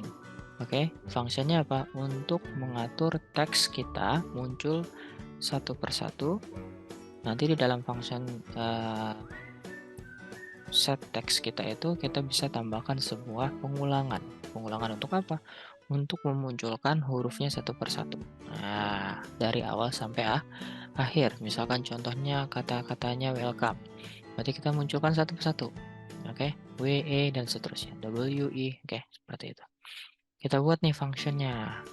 Oke, functionnya apa? Untuk mengatur teks kita muncul satu persatu. Nanti di dalam function set text kita itu kita bisa tambahkan sebuah pengulangan. Pengulangan untuk apa? Untuk memunculkan hurufnya satu persatu. Nah, dari awal sampai akhir. Misalkan contohnya kata-katanya welcome. Berarti kita munculkan satu persatu. Oke, WE dan seterusnya. WE. Oke, seperti itu. Kita buat nih functionnya.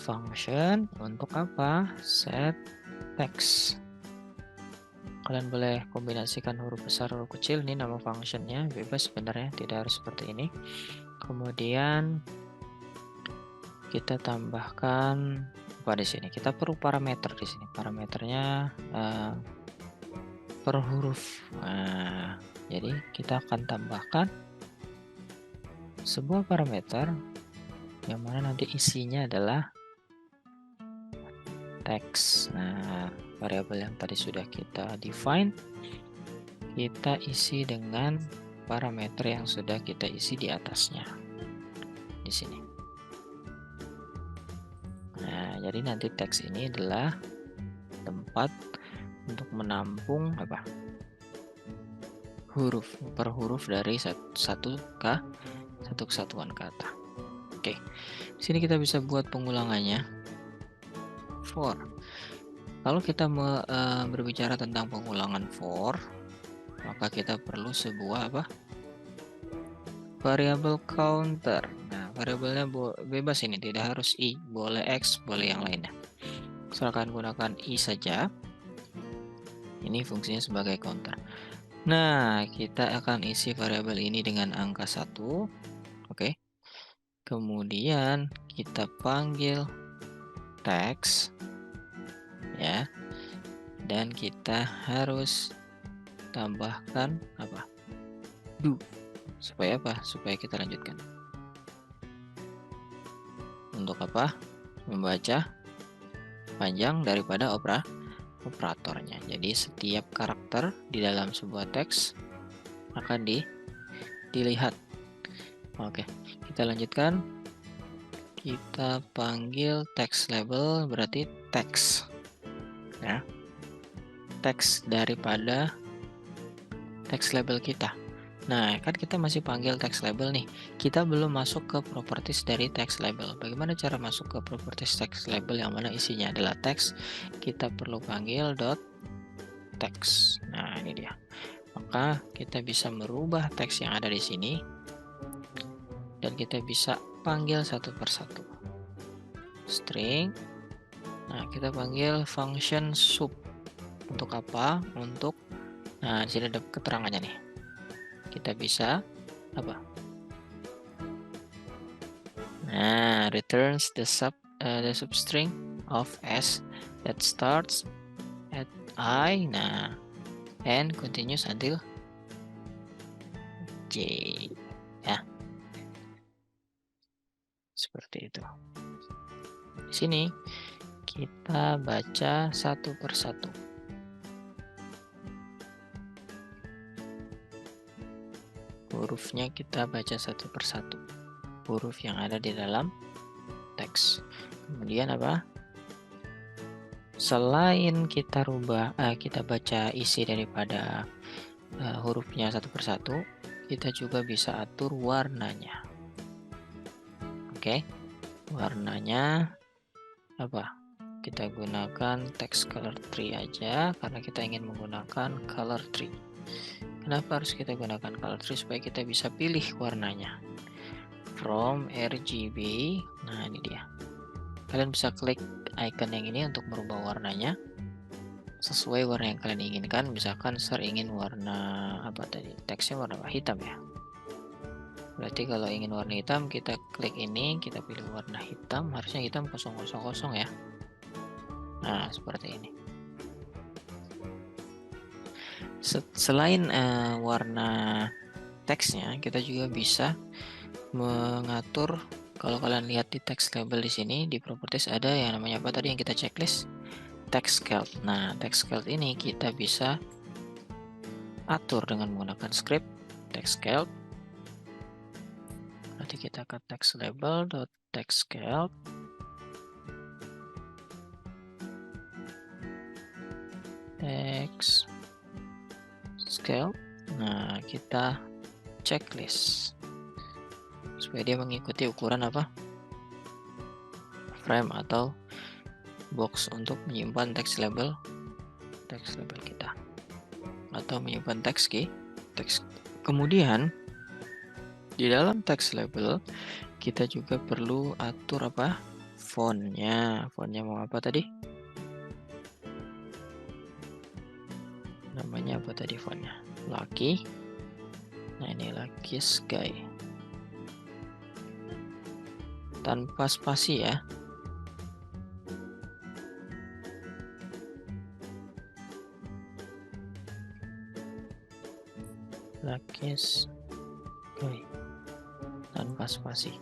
Function untuk apa? Set text. Kalian boleh kombinasikan huruf besar, huruf kecil. Ini nama functionnya, bebas sebenarnya, tidak harus seperti ini. Kemudian kita tambahkan apa di sini? Kita perlu parameter di sini. Parameternya per huruf. Nah, jadi kita akan tambahkan sebuah parameter yang mana nanti isinya adalah teks. Nah, variabel yang tadi sudah kita define, kita isi dengan parameter yang sudah kita isi di atasnya. Di sini. Nah, jadi nanti teks ini adalah tempat untuk menampung apa? huruf per huruf dari satu kesatuan kata. Oke, sini kita bisa buat pengulangannya. For. Kalau kita berbicara tentang pengulangan for, maka kita perlu sebuah variabel counter. Nah, variabelnya bebas ini, tidak harus i, boleh x, boleh yang lainnya. Silakan gunakan i saja. Ini fungsinya sebagai counter. Nah, kita akan isi variabel ini dengan angka 1. Oke. Kemudian kita panggil text ya. Dan kita harus tambahkan do. Supaya supaya kita lanjutkan. Untuk membaca panjang daripada operatornya. Jadi setiap karakter di dalam sebuah teks akan dilihat. Oke, kita lanjutkan. Kita panggil text label, berarti teks ya, teks daripada text label kita. Nah, kan kita masih panggil text label nih. Kita belum masuk ke properties dari text label. Bagaimana cara masuk ke properties text label yang mana isinya adalah teks? Kita perlu panggil .text. Nah, ini dia. Maka kita bisa merubah teks yang ada di sini dan kita bisa panggil satu persatu. String. Nah, kita panggil function sub. Untuk apa? Nah, di sini ada keterangannya nih. Kita bisa Nah, returns the substring of s that starts at I. Nah, and continues until j. Ya. Seperti itu. Di sini kita baca satu persatu. Hurufnya kita baca satu persatu. Huruf yang ada di dalam teks. Kemudian selain kita kita baca isi daripada hurufnya satu persatu, kita juga bisa atur warnanya. Oke, warnanya kita gunakan text color tree aja karena kita ingin menggunakan color tree. Kenapa harus kita gunakan color tree? Supaya kita bisa pilih warnanya from RGB. Nah, ini dia. Kalian bisa klik icon yang ini untuk merubah warnanya sesuai warna yang kalian inginkan. Misalkan saya ingin warna teksnya warna hitam ya. Berarti kalau ingin warna hitam, kita klik ini, kita pilih warna hitam, harusnya hitam 000 ya. Nah, seperti ini. Selain warna teksnya, kita juga bisa mengatur. Kalau kalian lihat di text label di sini, di properties ada yang namanya yang kita checklist? Text scale. Nah, text scale ini kita bisa atur dengan menggunakan script text scale. Nanti kita ke text label .text scale. Text scale. Nah, kita checklist supaya dia mengikuti ukuran frame atau box untuk menyimpan text label kita atau menyimpan teks. Kemudian di dalam text label kita juga perlu atur fontnya mau tadi namanya fontnya Lucky. Nah, ini Lucky Sky tanpa spasi ya. Lucky Sky tanpa spasi.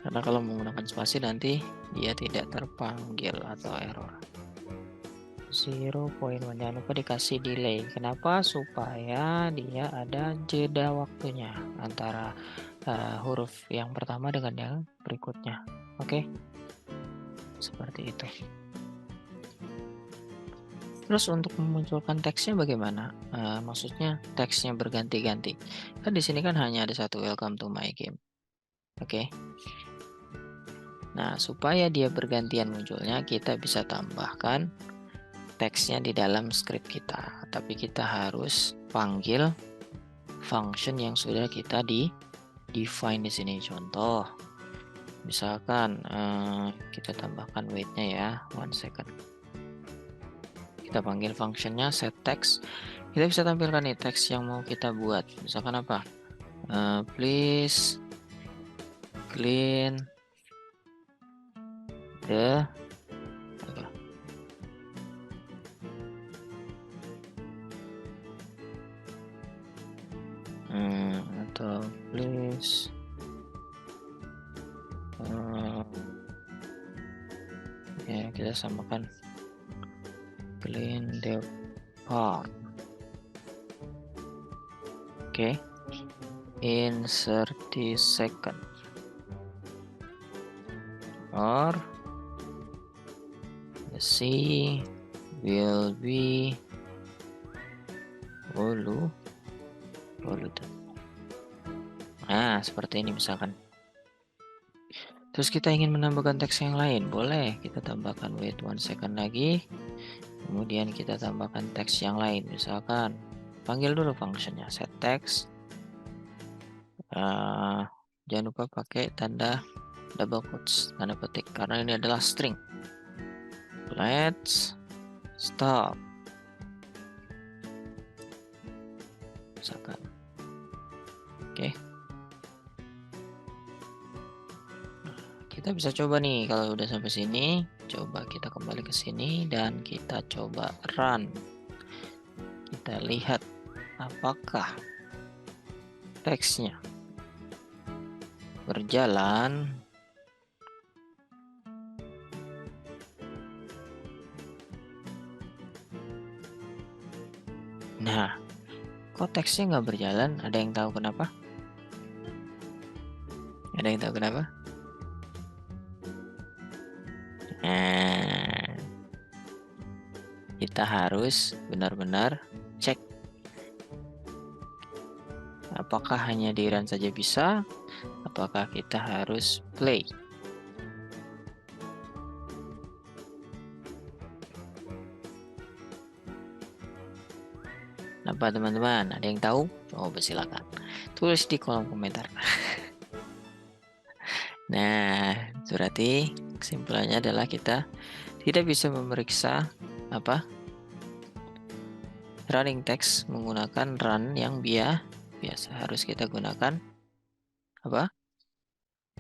Karena kalau menggunakan spasi nanti dia tidak terpanggil atau error. 0.1, jangan lupa dikasih delay. Kenapa? Supaya dia ada jeda waktunya antara huruf yang pertama dengan yang berikutnya. Oke, seperti itu. Terus untuk memunculkan teksnya bagaimana? Maksudnya teksnya berganti-ganti. Kan di sini kan hanya ada satu welcome to my game. Oke. Nah, supaya dia bergantian munculnya, kita bisa tambahkan teksnya di dalam script kita. Tapi kita harus panggil function yang sudah kita define di sini. Contoh, misalkan kita tambahkan wait-nya ya, 1 second. Kita panggil functionnya set text. Kita bisa tampilkan nih teks yang mau kita buat. Misalkan apa? Please clean the apa? Atau please ya kita samakan clean the part. Oke. In 30 second or the sea will be polluted. Nah, seperti ini misalkan. Terus kita ingin menambahkan teks yang lain, boleh kita tambahkan wait 1 second lagi. Kemudian kita tambahkan teks yang lain, misalkan panggil dulu functionnya set text. Jangan lupa pakai tanda double quotes, tanda petik, karena ini adalah string. Let's stop. Misalkan. Oke. Kita bisa coba nih kalau udah sampai sini, coba kita kembali ke sini dan kita coba run. Kita lihat apakah teksnya berjalan. Nah, kok teksnya nggak berjalan? Ada yang tahu kenapa? Ada yang tahu kenapa? Nah, kita harus benar-benar cek apakah hanya di run saja bisa, apakah kita harus play. Apa teman-teman? Ada yang tahu? Coba silakan tulis di kolom komentar. Nah, berarti kesimpulannya adalah kita tidak bisa memeriksa apa running text menggunakan run yang biasa. Harus kita gunakan apa?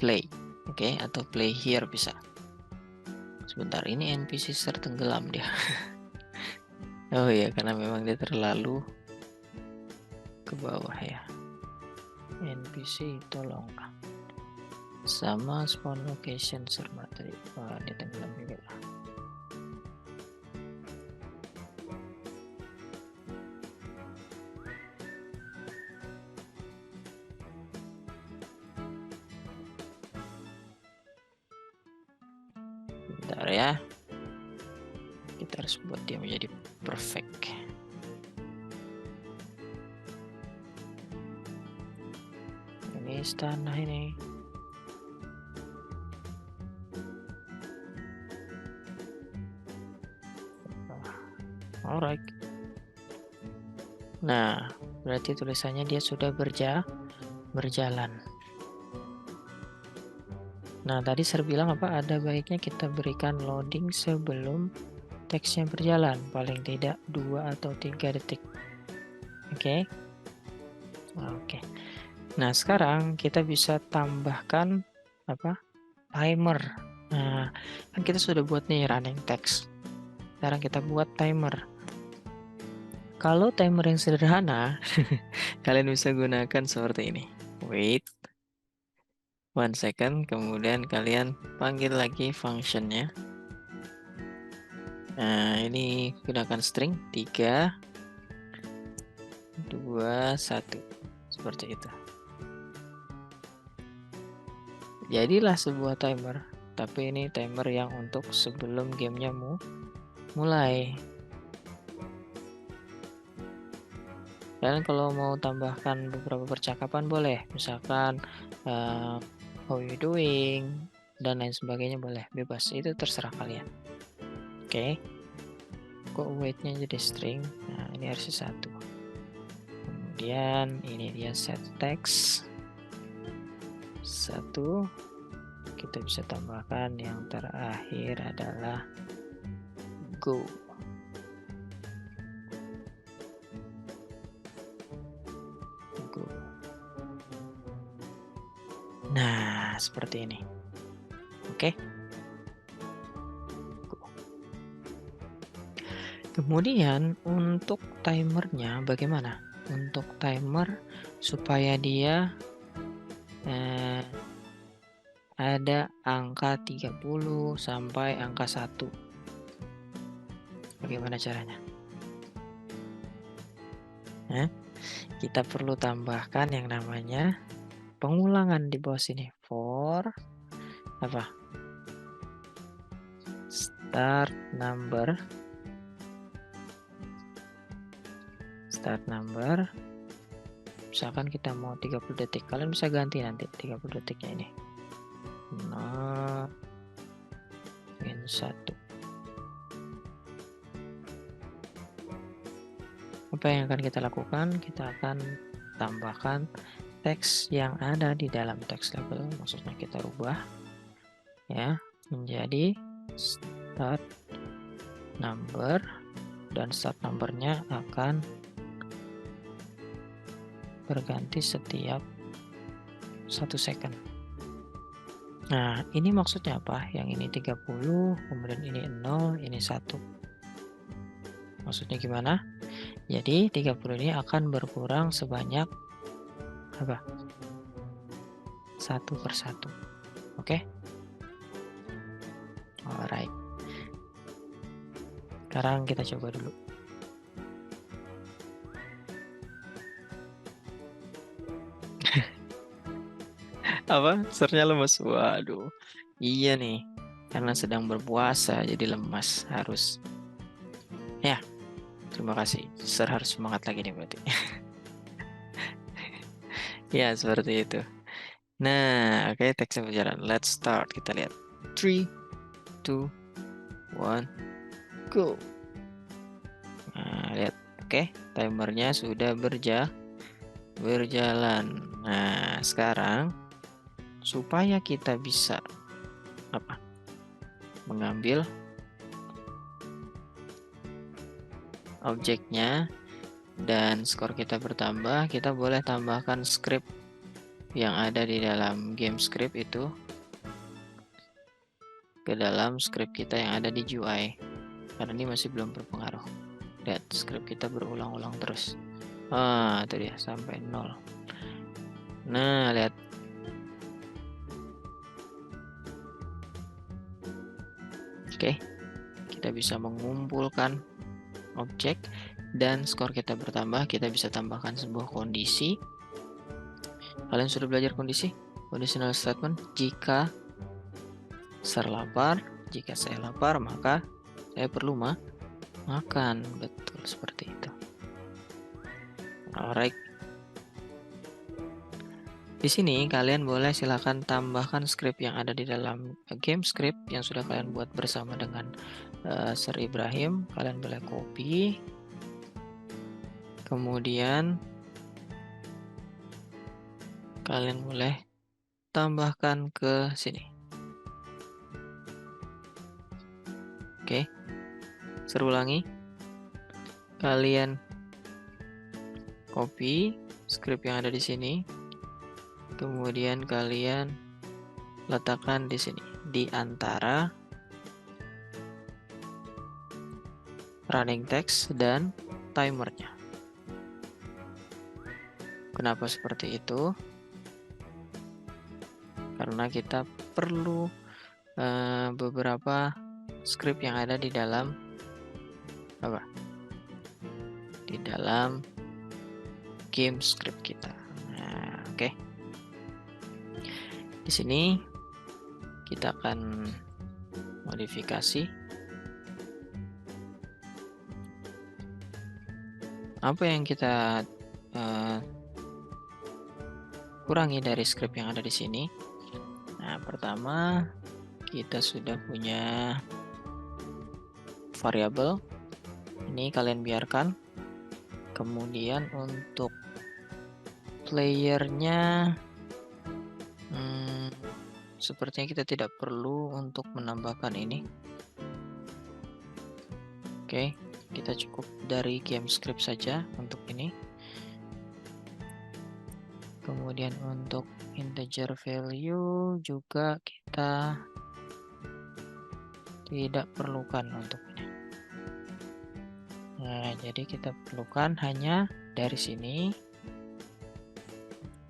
Play. Oke, atau play here bisa. Sebentar, ini NPC tertenggelam dia. Oh iya, karena memang dia terlalu ke bawah ya. NPC tolonglah. Sama spawn location server tadi. Wah, dia tenggelam juga lah. Bentar ya. Kita harus buat dia menjadi perfect. Ini tanah ini. Alright. Nah, berarti tulisannya dia sudah berjalan. Nah, tadi saya bilang apa? Ada baiknya kita berikan loading sebelum teksnya berjalan, paling tidak 2 atau 3 detik. Oke. Oke. Nah, sekarang kita bisa tambahkan apa? Timer. Nah, kan kita sudah buat nih running text. Sekarang kita buat timer. Kalau timer yang sederhana, kalian bisa gunakan seperti ini. Wait 1 second, kemudian kalian panggil lagi functionnya. Nah, ini gunakan string 3, 2, 1. Seperti itu. Jadilah sebuah timer. Tapi ini timer yang untuk sebelum gamenya mulai. Kalian kalau mau tambahkan beberapa percakapan boleh, misalkan how you doing dan lain sebagainya boleh, bebas, itu terserah kalian. Oke. Kok weightnya jadi string? Nah, ini harusnya 1. Kemudian ini dia set text 1. Kita bisa tambahkan yang terakhir adalah go. Go. Nah, seperti ini. Oke. Go. Kemudian untuk timernya bagaimana? Untuk timer supaya dia ada angka 30 sampai angka 1. Bagaimana caranya? Kita perlu tambahkan yang namanya pengulangan di bawah sini. For apa? Start number. Start number. Misalkan kita mau 30 detik. Kalian bisa ganti nanti 30 detiknya ini. 0 min 1. Apa yang akan kita lakukan? Kita akan tambahkan teks yang ada di dalam text label. Maksudnya kita rubah ya menjadi start number, dan start numbernya akan berganti setiap 1 second. Nah, ini maksudnya apa? Yang ini 30, kemudian ini 0, ini 1. Maksudnya gimana? Jadi 30 ini akan berkurang sebanyak apa? 1 per 1. Oke? Alright. Sekarang kita coba dulu. Apa? Sernya lemas. Waduh. Iya nih. Karena sedang berpuasa jadi lemas. Harus. Ya. Terima kasih. Ser harus semangat lagi nih berarti. Ya, seperti itu. Nah, oke, teksnya berjalan. Let's start. Kita lihat. 3, 2, 1, go. Nah, lihat. Oke, timernya sudah berjalan. Nah, sekarang supaya kita bisa apa? Mengambil objeknya dan skor kita bertambah, kita boleh tambahkan script yang ada di dalam game script itu ke dalam script kita yang ada di GUI, karena ini masih belum berpengaruh. Lihat, script kita berulang-ulang terus. Itu dia sampai 0. Nah, lihat. Oke, kita bisa mengumpulkan objek dan skor kita bertambah. Kita bisa tambahkan sebuah kondisi. Kalian sudah belajar kondisi? Conditional statement. Jika ser lapar, jika saya lapar, maka saya perlu makan. Betul, seperti itu. Alright. Di sini kalian boleh silakan tambahkan script yang ada di dalam game script yang sudah kalian buat bersama dengan Sir Ibrahim. Kalian boleh copy, kemudian kalian boleh tambahkan ke sini. Oke, Sir ulangi. Kalian copy script yang ada di sini, kemudian kalian letakkan di sini di antara running text dan timernya. Kenapa seperti itu? Karena kita perlu beberapa script yang ada di dalam apa? Di dalam game script kita. Nah, oke. Di sini kita akan modifikasi. Apa yang kita kurangi dari script yang ada di sini. Nah, pertama kita sudah punya variabel. Ini kalian biarkan. Kemudian untuk playernya, sepertinya kita tidak perlu untuk menambahkan ini. Oke, kita cukup dari game script saja untuk ini. Kemudian untuk integer value juga kita tidak perlukan untuk ini. Nah, jadi kita perlukan hanya dari sini.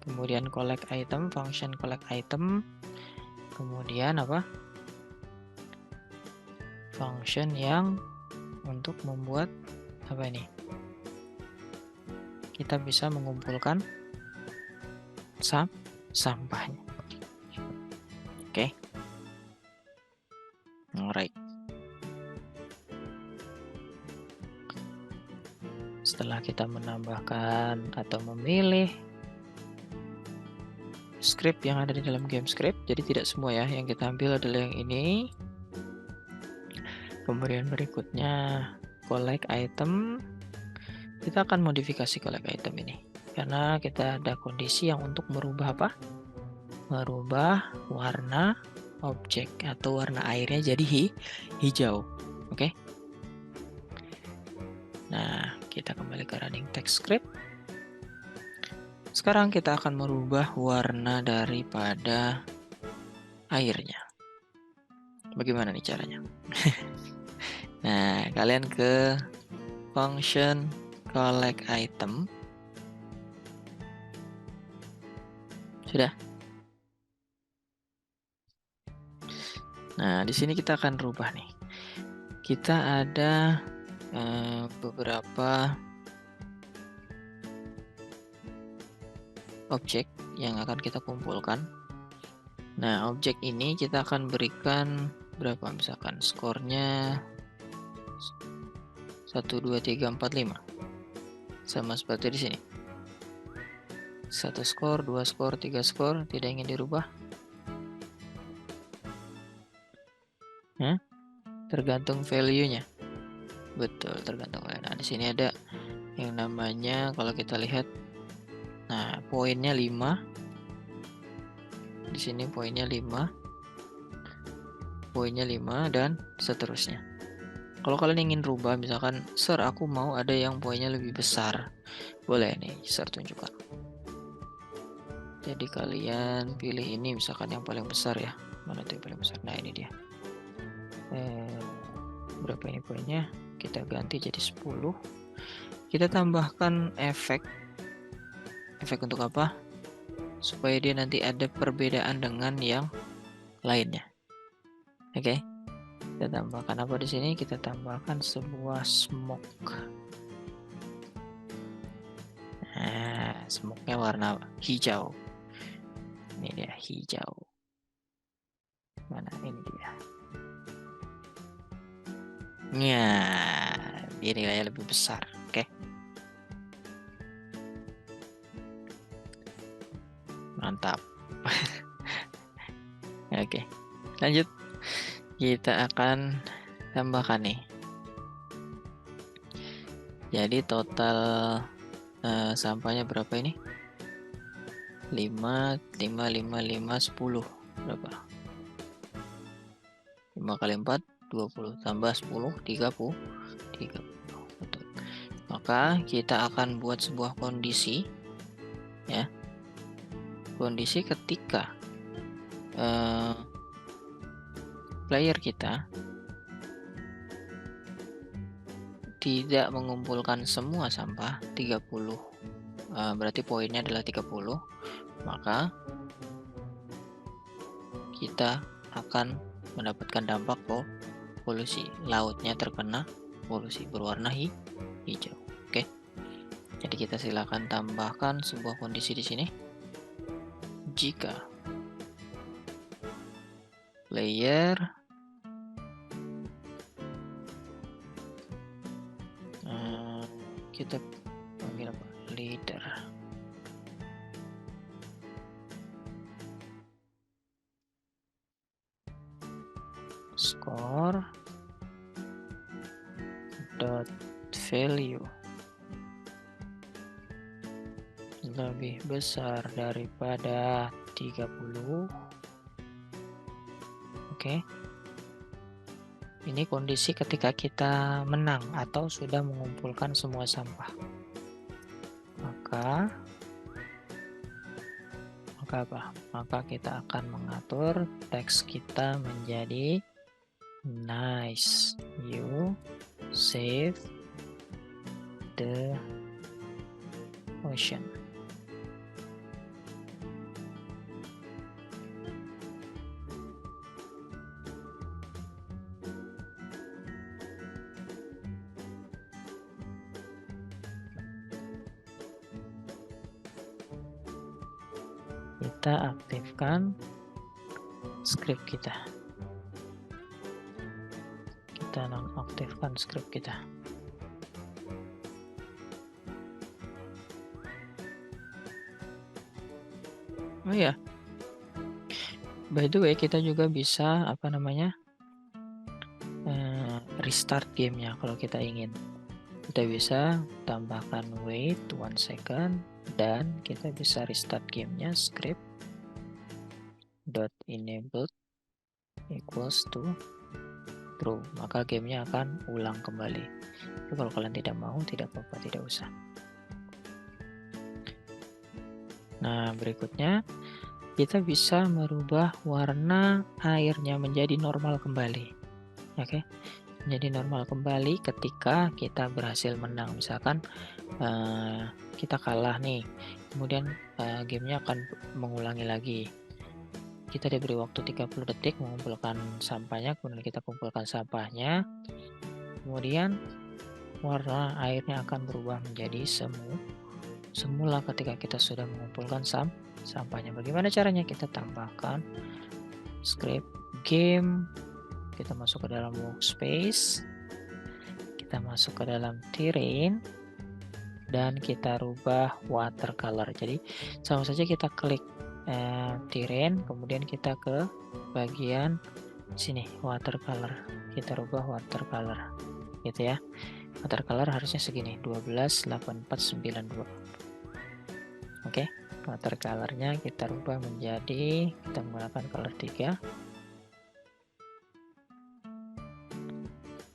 Kemudian collect item, function collect item. Kemudian apa? Function yang untuk membuat apa ini? Kita bisa mengumpulkan sampahnya. Oke. Alright. Setelah kita menambahkan atau memilih script yang ada di dalam game script, jadi tidak semua ya, yang kita ambil adalah yang ini. Kemudian berikutnya collect item. Kita akan modifikasi collect item ini karena kita ada kondisi yang untuk merubah apa? Merubah warna objek atau warna airnya jadi hijau. Oke. Nah, kita kembali ke running text script. Sekarang kita akan merubah warna daripada airnya. Bagaimana nih caranya? Nah, kalian ke function collect item. Sudah. Nah, di sini kita akan rubah nih. Kita ada beberapa objek yang akan kita kumpulkan. Nah, objek ini kita akan berikan berapa, misalkan skornya 1, 2, 3, 4, 5. Sama seperti di sini. 1 skor, 2 skor, 3 skor, tidak ingin dirubah. Tergantung value-nya. Betul, tergantung value. Nah, di sini ada yang namanya, kalau kita lihat, nah, poinnya 5. Di sini poinnya 5. Poinnya 5 dan seterusnya. Kalau kalian ingin rubah, misalkan, "Sir, aku mau ada yang poinnya lebih besar." Boleh nih, Sir tunjukkan. Jadi kalian pilih ini, misalkan yang paling besar ya. Mana tuh yang paling besar? Nah, ini dia. Berapa ini poinnya? Kita ganti jadi 10. Kita tambahkan efek. Efek untuk apa? Supaya dia nanti ada perbedaan dengan yang lainnya. Oke. Kita tambahkan apa di sini? Kita tambahkan sebuah smoke. Nah, smoke-nya warna hijau. Ini dia, hijau. Mana ini dia? Ya, dia nilainya lebih besar. Oke. Mantap. Oke. Lanjut. Kita akan tambahkan nih. Jadi total sampahnya berapa ini? 5, 5, 5, 5, 10. Berapa? 5 kali 4, 20. Tambah 10, 30. 30. Betul. Maka kita akan buat sebuah kondisi. Ya. Kondisi ketika player kita tidak mengumpulkan semua sampah 30, berarti poinnya adalah 30, maka kita akan mendapatkan dampak polusi. Lautnya terkena polusi berwarna hijau. Oke. Jadi kita silakan tambahkan sebuah kondisi di sini. Jika player kita panggil apa? Leader. score dot value lebih besar daripada 30. Oke. Ini kondisi ketika kita menang atau sudah mengumpulkan semua sampah. Maka apa? Maka kita akan mengatur teks kita menjadi nice. You save the ocean. Kita aktifkan script kita. Kita nonaktifkan script kita. Oh ya, by the way kita juga bisa restart gamenya kalau kita ingin. Kita bisa tambahkan wait 1 second dan kita bisa restart gamenya. Script dot enabled equals to true, maka gamenya akan ulang kembali. Tapi kalau kalian tidak mau, tidak apa-apa, tidak usah. Nah, berikutnya kita bisa merubah warna airnya menjadi normal kembali. Oke, menjadi normal kembali ketika kita berhasil menang. Misalkan kita kalah nih, kemudian gamenya akan mengulangi lagi. Kita diberi waktu 30 detik mengumpulkan sampahnya, kemudian kita kumpulkan sampahnya, kemudian warna airnya akan berubah menjadi semula ketika kita sudah mengumpulkan sampahnya. Bagaimana caranya? Kita tambahkan script game, kita masuk ke dalam workspace, kita masuk ke dalam terrain, dan kita rubah watercolor. Jadi sama saja kita klik terrain, kemudian kita ke bagian sini watercolor, kita rubah watercolor gitu ya. Watercolor harusnya segini, 128492. Oke, watercolornya kita rubah menjadi, kita menggunakan color 3.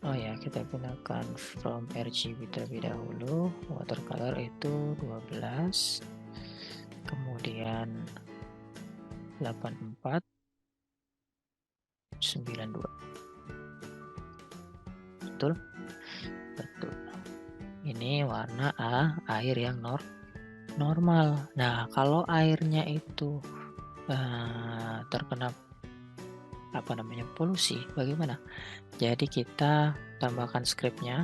Oh ya, kita gunakan from RGB terlebih dahulu. Watercolor itu 12, kemudian 8492. Betul? Betul. Ini warna air yang normal. Nah, kalau airnya itu terkena polusi, bagaimana? Jadi kita tambahkan scriptnya.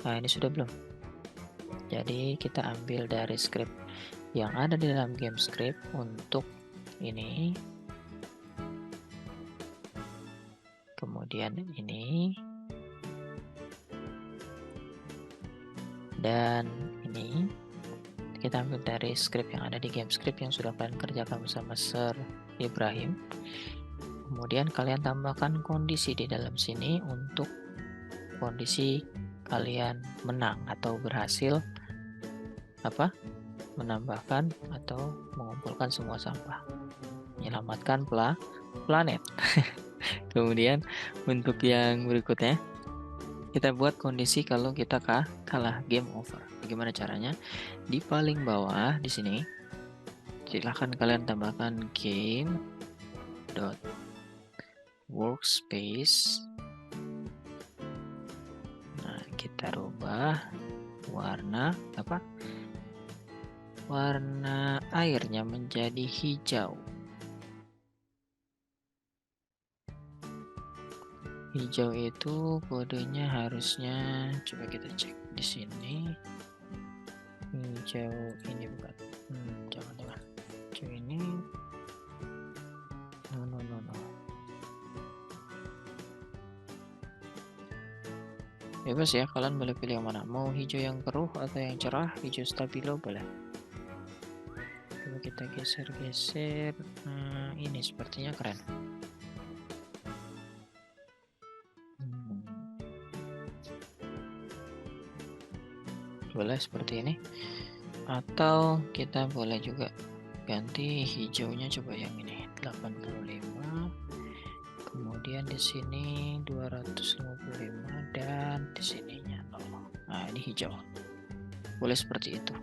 Nah, ini sudah belum? Jadi kita ambil dari script yang ada di dalam game script untuk ini, kemudian ini, dan ini. Kita ambil dari script yang ada di game script yang sudah kalian kerjakan bersama Sir Ibrahim. Kemudian kalian tambahkan kondisi di dalam sini untuk kondisi kalian menang atau berhasil menambahkan atau mengumpulkan semua sampah, menyelamatkan planet. Kemudian untuk yang berikutnya kita buat kondisi kalau kita kalah, game over. Bagaimana caranya? Di paling bawah di sini silahkan kalian tambahkan game dot workspace. Nah, kita rubah warna warna airnya menjadi hijau. Hijau itu kodenya harusnya, coba kita cek di sini. Hijau ini bukan, jangan. Hijau ini, no. Bebas ya, kalian boleh pilih yang mana. Mau hijau yang keruh atau yang cerah, hijau stabilo boleh. Coba kita geser. Ini sepertinya keren. boleh seperti ini, atau kita boleh juga ganti hijaunya, coba yang ini 85, kemudian di sini 255 dan di sininya 0. Nah, ini hijau. Boleh seperti itu.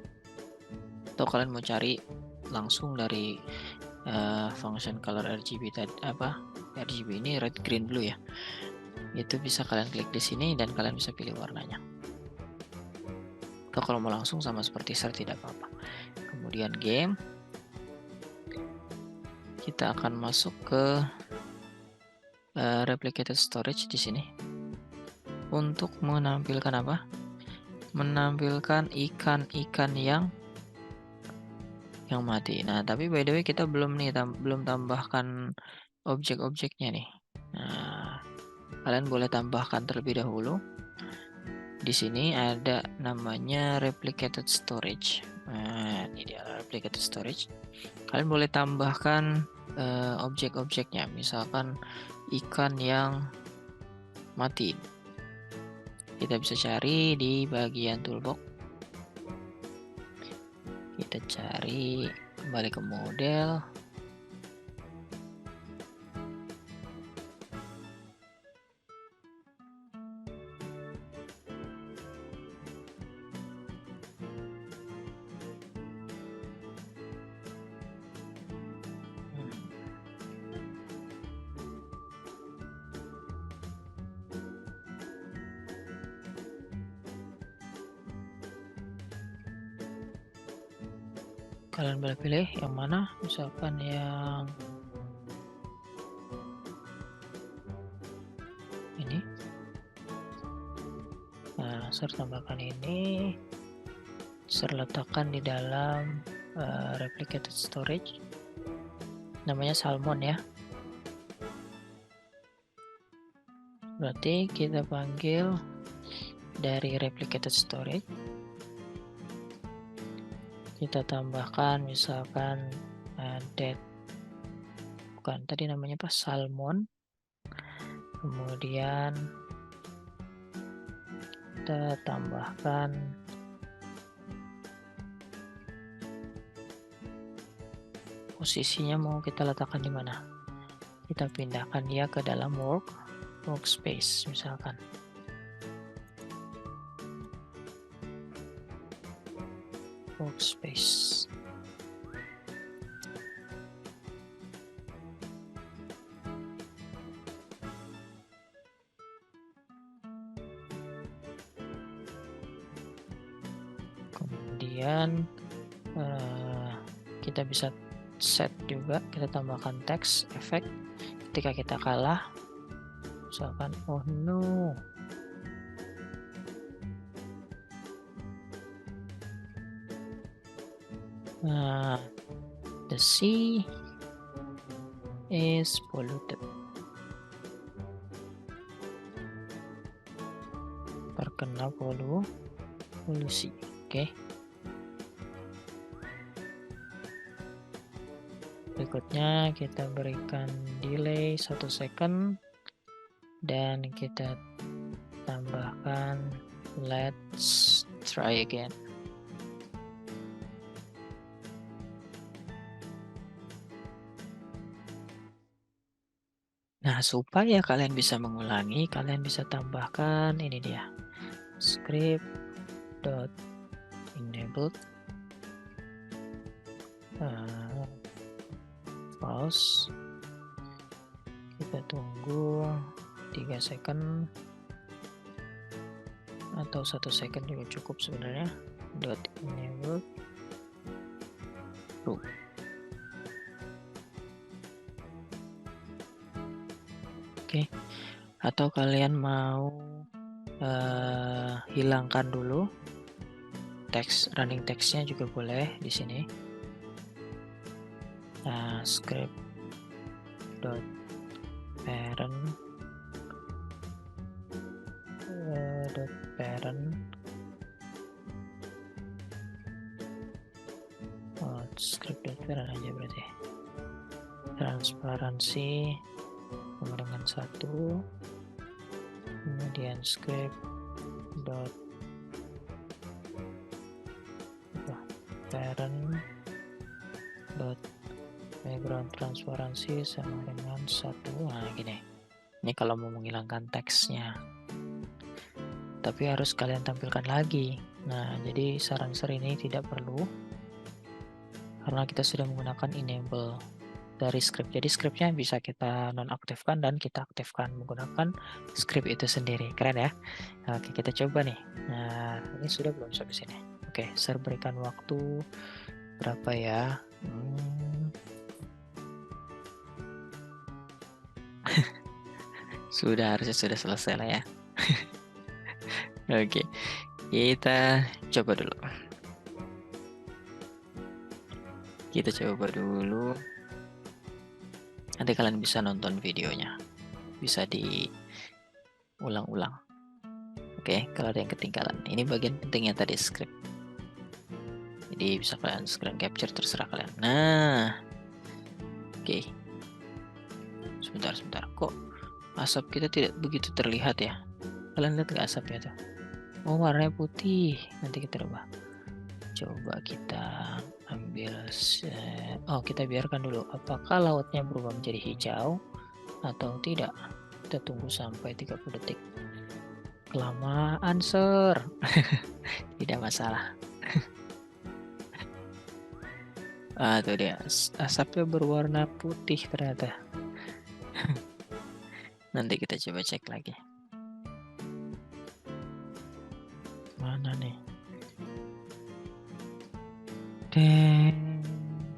Atau kalian mau cari langsung dari function color RGB tadi, RGB ini red, green, blue ya. Itu bisa kalian klik di sini dan kalian bisa pilih warnanya. Atau kalau mau langsung sama seperti share tidak apa-apa. Kemudian game, kita akan masuk ke replicated storage di sini untuk menampilkan apa? Menampilkan ikan-ikan yang mati. Nah, tapi by the way kita belum belum tambahkan objek-objeknya nih. Nah, kalian boleh tambahkan terlebih dahulu. Di sini ada namanya replicated storage. Nah, ini dia replicated storage. Kalian boleh tambahkan objek-objeknya, misalkan ikan yang mati. Kita bisa cari di bagian toolbox. Kita cari, kembali ke model. Kalian boleh pilih yang mana, misalkan yang ini. Nah, saya tambahkan ini, saya letakkan di dalam replicated storage, namanya salmon ya. Berarti kita panggil dari replicated storage, kita tambahkan misalkan bukan tadi namanya apa, salmon, kemudian kita tambahkan posisinya mau kita letakkan di mana, kita pindahkan dia ke dalam workspace misalkan. Workspace. Kemudian kita bisa set juga, kita tambahkan text effect ketika kita kalah, misalkan oh no, the sea is polluted, terkena polusi. Oke. Berikutnya kita berikan delay 1 second dan kita tambahkan let's try again. Nah, supaya kalian bisa mengulangi, kalian bisa tambahkan ini dia, script.enabled pause, kita tunggu 3 second atau 1 second juga cukup sebenarnya. .enabled true. Oke. Atau kalian mau hilangkan dulu running text-nya juga boleh di sini. Nah, script.parent script.parent aja berarti. Transparansi sama dengan 1, kemudian script parent dot background transparansi sama dengan 1. Nah gini, ini kalau mau menghilangkan teksnya, tapi harus kalian tampilkan lagi. Nah jadi saran ini tidak perlu karena kita sudah menggunakan enable dari script. Jadi scriptnya bisa kita nonaktifkan dan kita aktifkan menggunakan script itu sendiri. Keren ya. Oke, kita coba nih. Nah, ini sudah belum sampai sini. Oke, saya berikan waktu berapa ya? Harusnya sudah selesai lah ya. Oke, kita coba dulu. Nanti kalian bisa nonton videonya. Bisa diulang-ulang. Oke, kalau ada yang ketinggalan. Ini bagian pentingnya tadi script. Jadi bisa kalian screen capture, terserah kalian. Nah, oke. Sebentar. Kok asap kita tidak begitu terlihat ya? Kalian lihat nggak asapnya tuh? Oh, warnanya putih. Nanti kita ubah. Coba kita ambil. Kita biarkan dulu. Apakah lautnya berubah menjadi hijau atau tidak? Kita tunggu sampai 30 detik. Kelamaan, sir. Tidak masalah. Tuh dia, asapnya berwarna putih ternyata. Nanti kita coba cek lagi. Mana nih?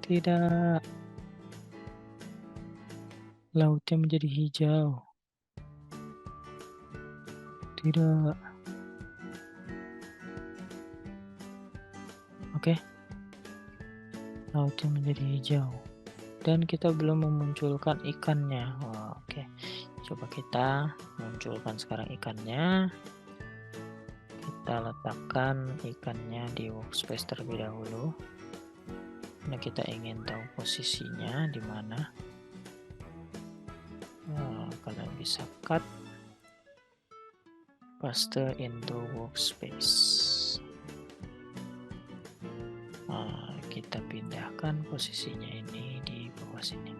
Tidak. Lautnya menjadi hijau. Tidak. Oke. Lautnya menjadi hijau. Dan kita belum memunculkan ikannya. Oke. Coba kita munculkan sekarang ikannya. Kita letakkan ikannya di workspace terlebih dahulu. Nah, kita ingin tahu posisinya di mana. Kalian bisa cut, paste into workspace. Kita pindahkan posisinya ini di bawah sini.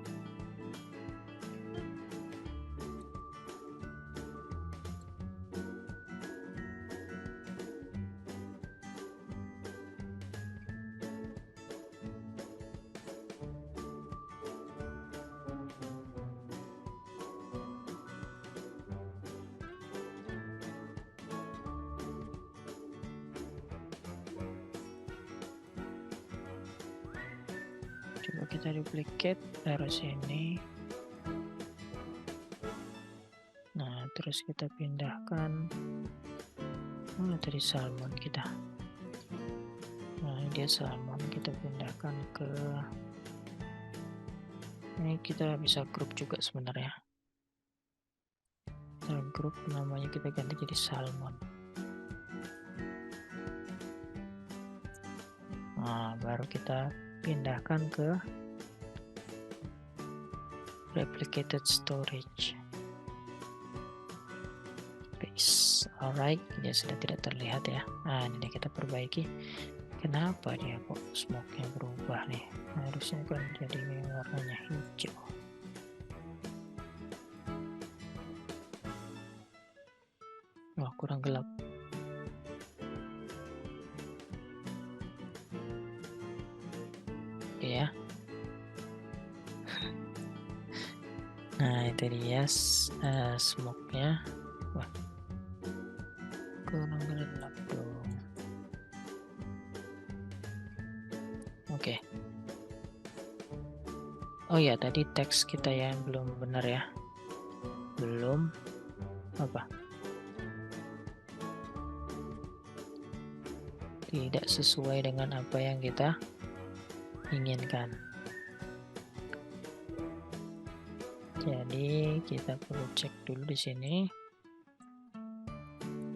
Coba kita duplicate, taruh sini. Nah, terus kita pindahkan. Tadi salmon kita. Nah, dia salmon, kita pindahkan ke. Ini kita bisa grup juga sebenarnya. Kita grup, namanya kita ganti jadi salmon. Nah, baru kita pindahkan ke replicated storage. Alright, dia sudah tidak terlihat ya. Nah, ini kita perbaiki. Kenapa dia kok smoke-nya berubah nih? Harusnya kan jadi warnanya hijau. Wah, kurang gelap. Oke ya. Nah, itu dia smoke-nya. Wah, kurang gelap dong. Oke. Oh ya, tadi teks kita yang belum benar ya. Belum apa? Tidak sesuai dengan apa yang kita inginkan. Jadi kita perlu cek dulu di sini.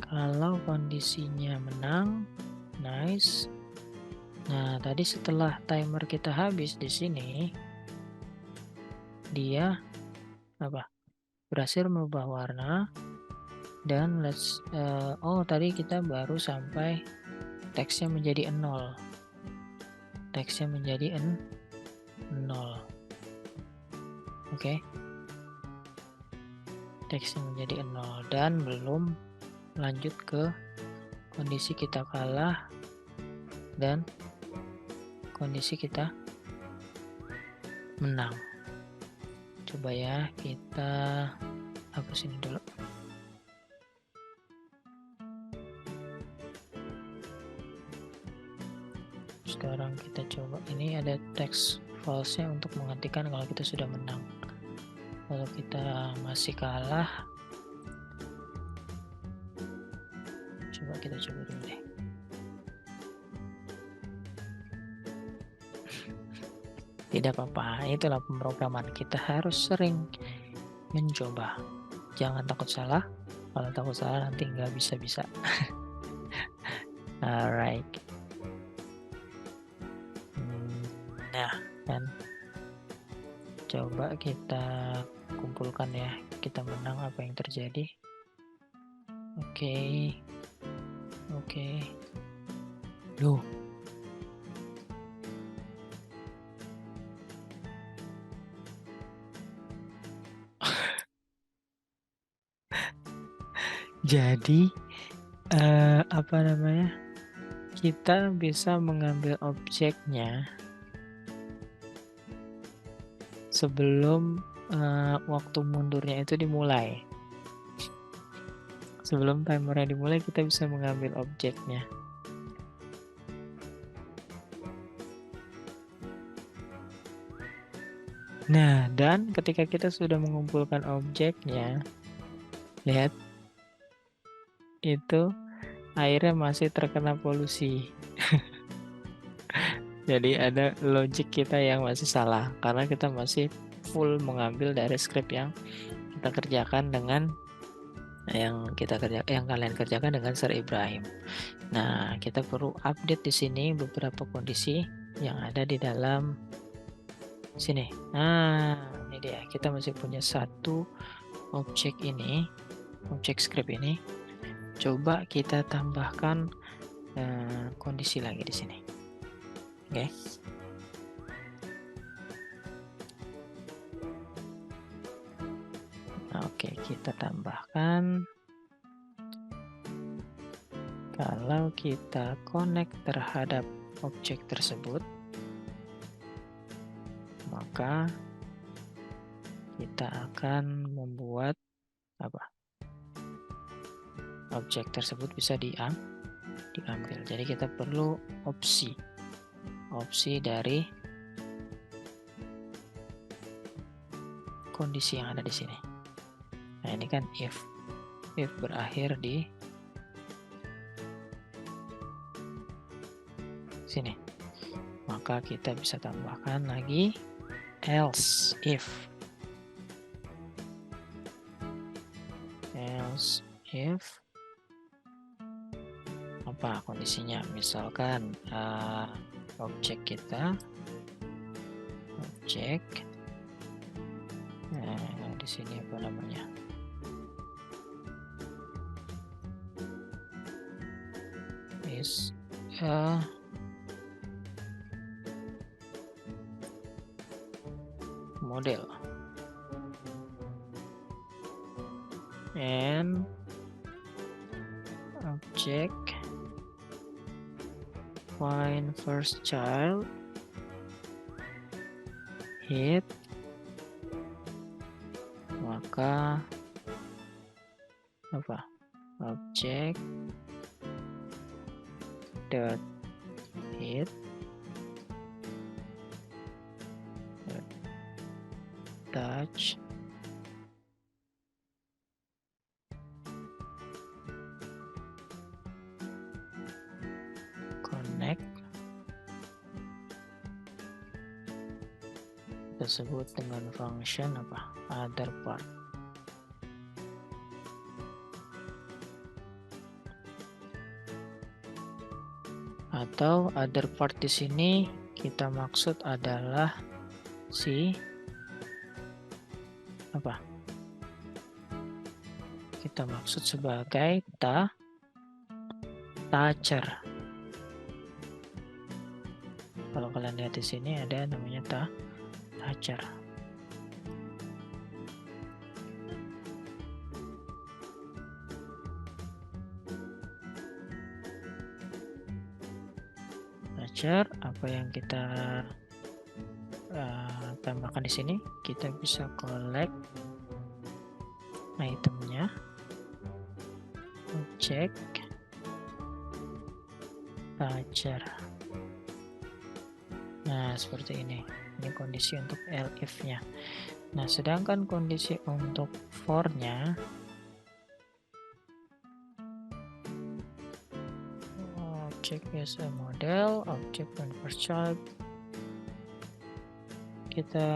Kalau kondisinya menang, nice. Nah, tadi setelah timer kita habis di sini, dia berhasil merubah warna dan tadi kita baru sampai teksnya menjadi 0. teksnya menjadi 0. Oke. Teksnya menjadi 0 dan belum lanjut ke kondisi kita kalah dan kondisi kita menang. Coba ya, kita hapus ini dulu. Sekarang kita coba, ini ada text false-nya untuk menghentikan kalau kita sudah menang. Kalau kita masih kalah, coba kita coba dulu deh. Tidak apa-apa, itulah pemrograman. Kita harus sering mencoba. Jangan takut salah. Kalau takut salah nanti nggak bisa-bisa. Alright. Nah, kan. Coba kita kumpulkan ya. Kita menang, apa yang terjadi. Oke. Loh. Jadi apa namanya, kita bisa mengambil objeknya sebelum waktu mundurnya itu dimulai. Sebelum timernya dimulai, kita bisa mengambil objeknya. Nah, dan ketika kita sudah mengumpulkan objeknya, lihat, itu airnya masih terkena polusi. Jadi ada logic kita yang masih salah, karena kita masih full mengambil dari script yang kita kerjakan dengan yang kalian kerjakan dengan Sir Ibrahim. Nah, kita perlu update di sini beberapa kondisi yang ada di dalam sini. Nah, ini dia. Kita masih punya satu objek ini, objek script ini. Coba kita tambahkan kondisi lagi di sini. Oke. Oke, kita tambahkan kalau kita connect terhadap objek tersebut, maka kita akan membuat apa? Objek tersebut bisa diambil. Jadi kita perlu opsi dari kondisi yang ada di sini. Nah, ini kan if berakhir di sini, maka kita bisa tambahkan lagi else if apa kondisinya, misalkan objek kita di sini apa namanya, is model and object find first child hit, maka apa, object dot hit touch connect, tersebut dengan function apa, other part. Atau other part di sini kita maksud adalah si apa? Kita maksud sebagai toucher. Kalau kalian lihat di sini ada namanya toucher. Toucher, apa yang kita tambahkan di sini? Kita bisa collect itemnya, objek, toucher. Nah, seperti ini. Ini kondisi untuk elif-nya. Nah, sedangkan kondisi untuk for-nya, object is a model, object when first child. Kita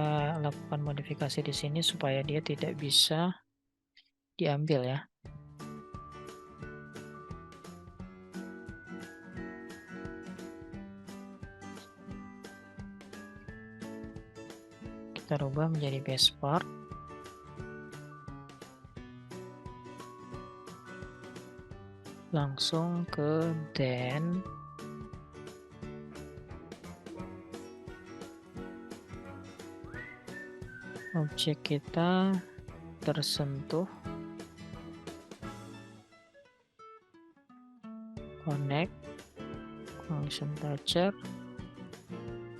lakukan modifikasi di sini supaya dia tidak bisa diambil ya. Kita rubah menjadi base part. Langsung ke then. Objek kita tersentuh. Connect. Function toucher.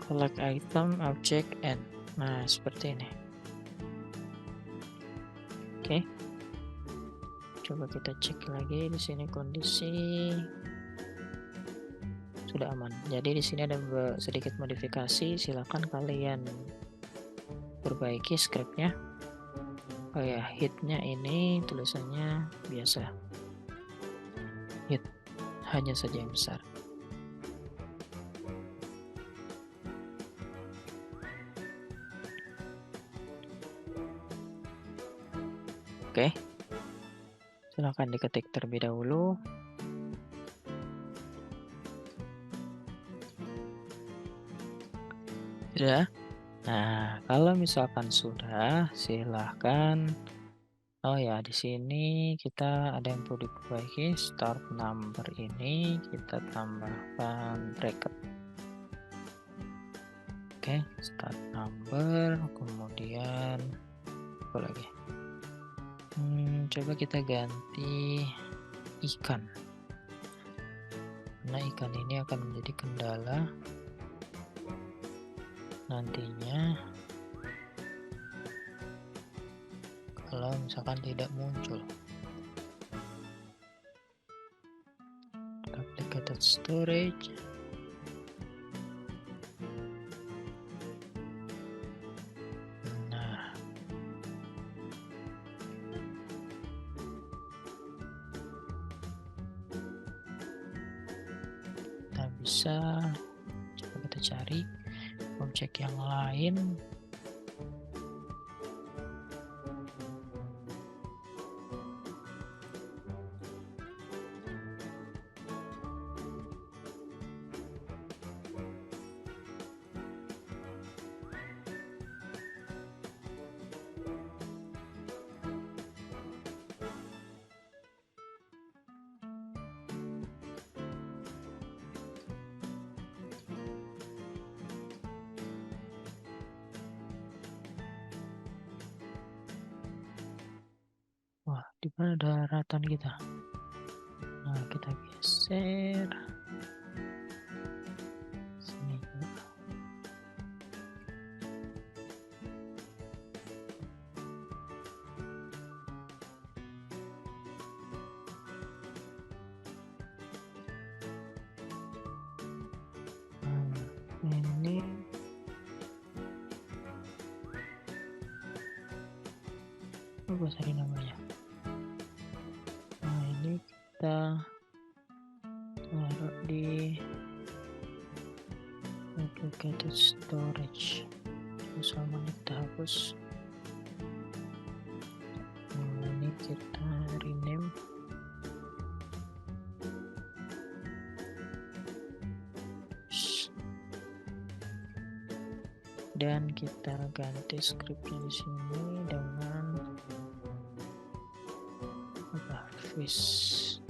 Collect item, object, and. Nah, seperti ini. Oke. Coba kita cek lagi di sini kondisi sudah aman. Jadi di sini ada sedikit modifikasi, silakan kalian perbaiki scriptnya. Oh ya, hitnya ini tulisannya biasa. Hit hanya saja yang besar. Oke. Silakan diketik terlebih dahulu. Sudah. Nah, kalau misalkan sudah, silahkan. Oh ya, di sini kita ada yang perlu diperbaiki. Start number ini kita tambahkan bracket. Oke, start number, kemudian apa lagi? Coba kita ganti ikan. Karena ikan ini akan menjadi kendala nantinya kalau misalkan tidak muncul. Duplicated storage. Nah, kita bisa coba kita cari objek yang lain. Wah, di mana daratan kita? Nah, kita geser sini juga. Ini apa tadi namanya? Nah, ini kita taruh di duplicated storage. Terus semuanya kita hapus. Nah, ini kita rename. Dan kita ganti scriptnya di sini dengan apa? Fish.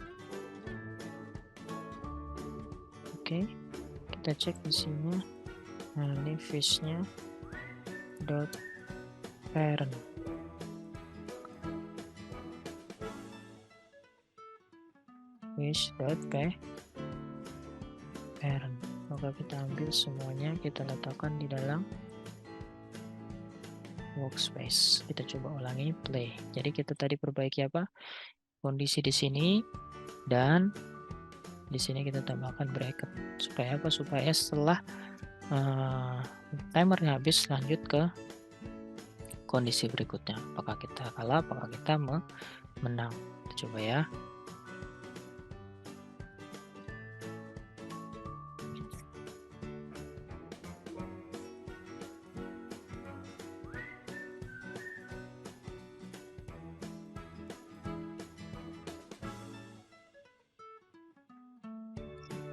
Oke, kita cek di sini. Nah, ini fish-nya dot parent. Fish dot parent. Maka kita ambil semuanya, kita letakkan di dalam workspace. Kita coba ulangi, play. Jadi kita tadi perbaiki apa? Kondisi di sini, dan di sini kita tambahkan bracket. Supaya apa? Supaya setelah timernya habis, lanjut ke kondisi berikutnya. Apakah kita kalah, apakah kita menang. Kita coba ya.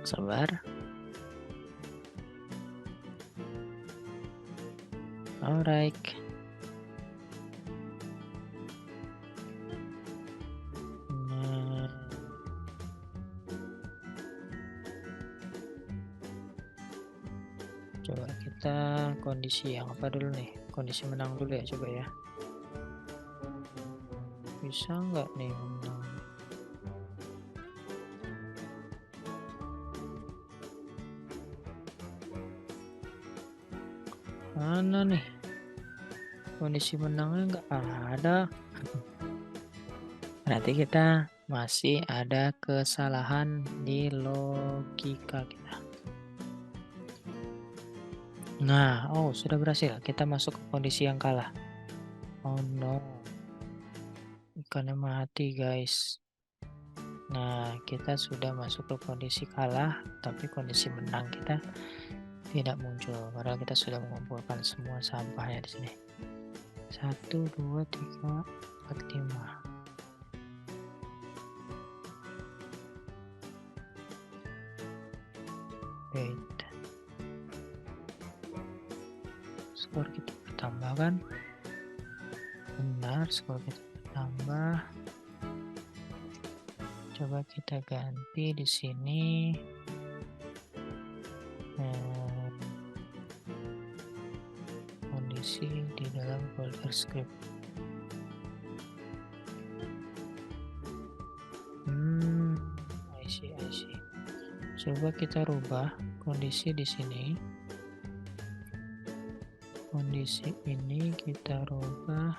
Sabar. Alright. Coba kita kondisi yang apa dulu nih? Kondisi menang dulu ya, coba ya. Bisa nggak nih menang? Mana nih? Kondisi menangnya nggak ada. Berarti kita masih ada kesalahan di logika kita. Nah, oh sudah berhasil. Kita masuk ke kondisi yang kalah. Oh no. Ikannya mati guys. Nah, kita sudah masuk ke kondisi kalah, tapi kondisi menang kita tidak muncul. Padahal kita sudah mengumpulkan semua sampahnya di sini. 1, 2, 3, 4, 5. Wait. Skor kita bertambah kan? Benar, skor kita bertambah. Coba kita ganti di sini. Kondisi di dalam folder script. I see. Coba kita rubah kondisi di sini. Kondisi ini kita rubah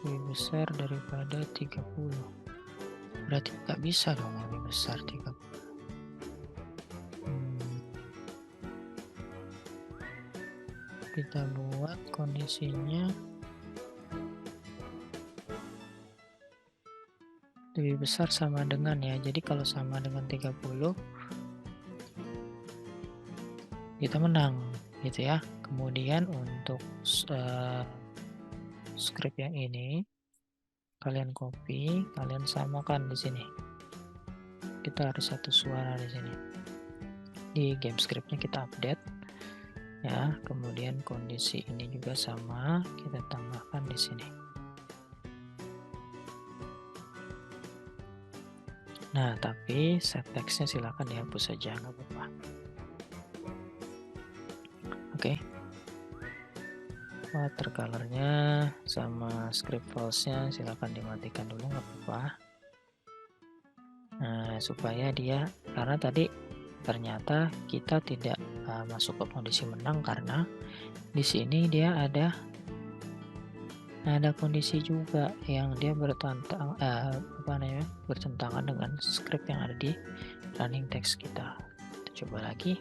lebih besar daripada 30. Berarti nggak bisa dong lebih besar 30. Kita buat kondisinya lebih besar sama dengan ya. Jadi kalau sama dengan 30 kita menang gitu ya. Kemudian untuk script yang ini kalian copy, kalian samakan di sini. Kita harus satu suara di sini. Di game scriptnya kita update ya. Kemudian kondisi ini juga sama, kita tambahkan di sini. Nah, tapi set text-nya silakan dihapus saja, nggak apa-apa. Oke. Watercolor-nya sama script files-nya silakan dimatikan dulu, nggak apa-apa. Nah, supaya dia, karena tadi ternyata kita tidak masuk ke kondisi menang karena di sini dia ada kondisi juga yang dia bertentangan dengan script yang ada di running text kita. Kita coba lagi.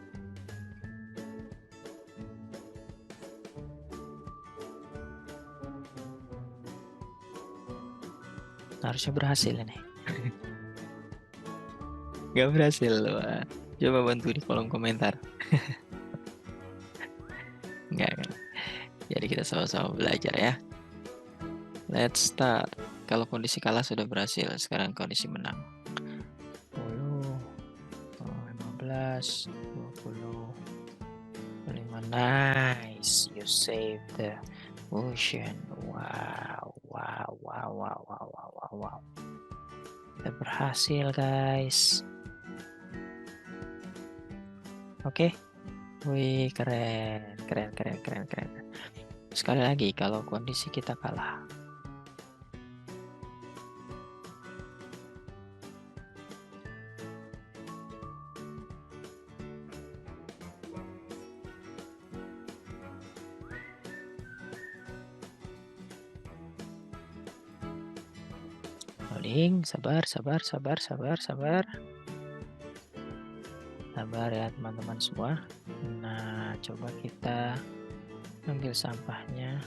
Harusnya berhasil ini. Gak berhasil loh. Coba bantu di kolom komentar. Enggak kan? Jadi kita sama-sama belajar ya. Let's start. Kalau kondisi kalah sudah berhasil, sekarang kondisi menang. 10, 15, 20, 25. Nice, you saved the ocean. Wow. Kita berhasil guys. Oke. Wih, keren. Sekali lagi, kalau kondisi kita kalah. Loading, sabar ya teman-teman semua. Nah, coba kita ambil sampahnya.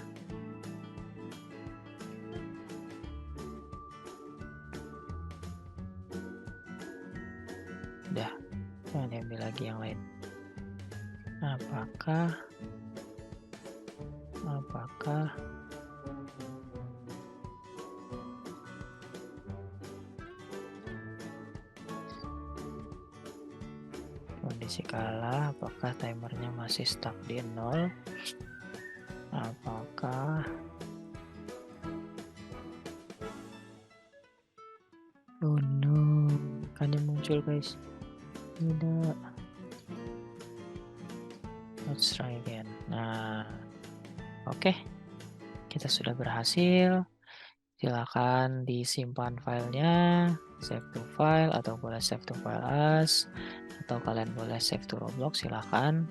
Udah, jangan diambil lagi yang lain. Apakah kondisi kalah? Apakah timernya masih stuck di 0? Apakah oh no, kan yang muncul guys? Tidak. Let's try again. Nah, oke. Kita sudah berhasil. Silakan disimpan filenya, save to file, atau boleh save to file as, atau kalian boleh save to Roblox, silakan.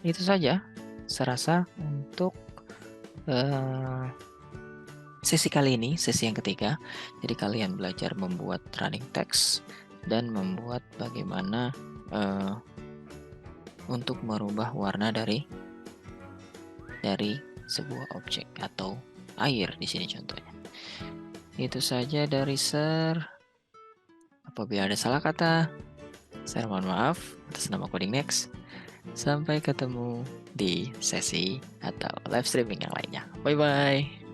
Itu saja serasa untuk sesi kali ini, sesi yang ketiga. Jadi kalian belajar membuat running text dan membuat bagaimana untuk merubah warna dari sebuah objek atau air di sini contohnya. Itu saja dari Sir. Apabila ada salah kata, saya mohon maaf atas nama Coding Next. Sampai ketemu di sesi atau live streaming yang lainnya. Bye-bye.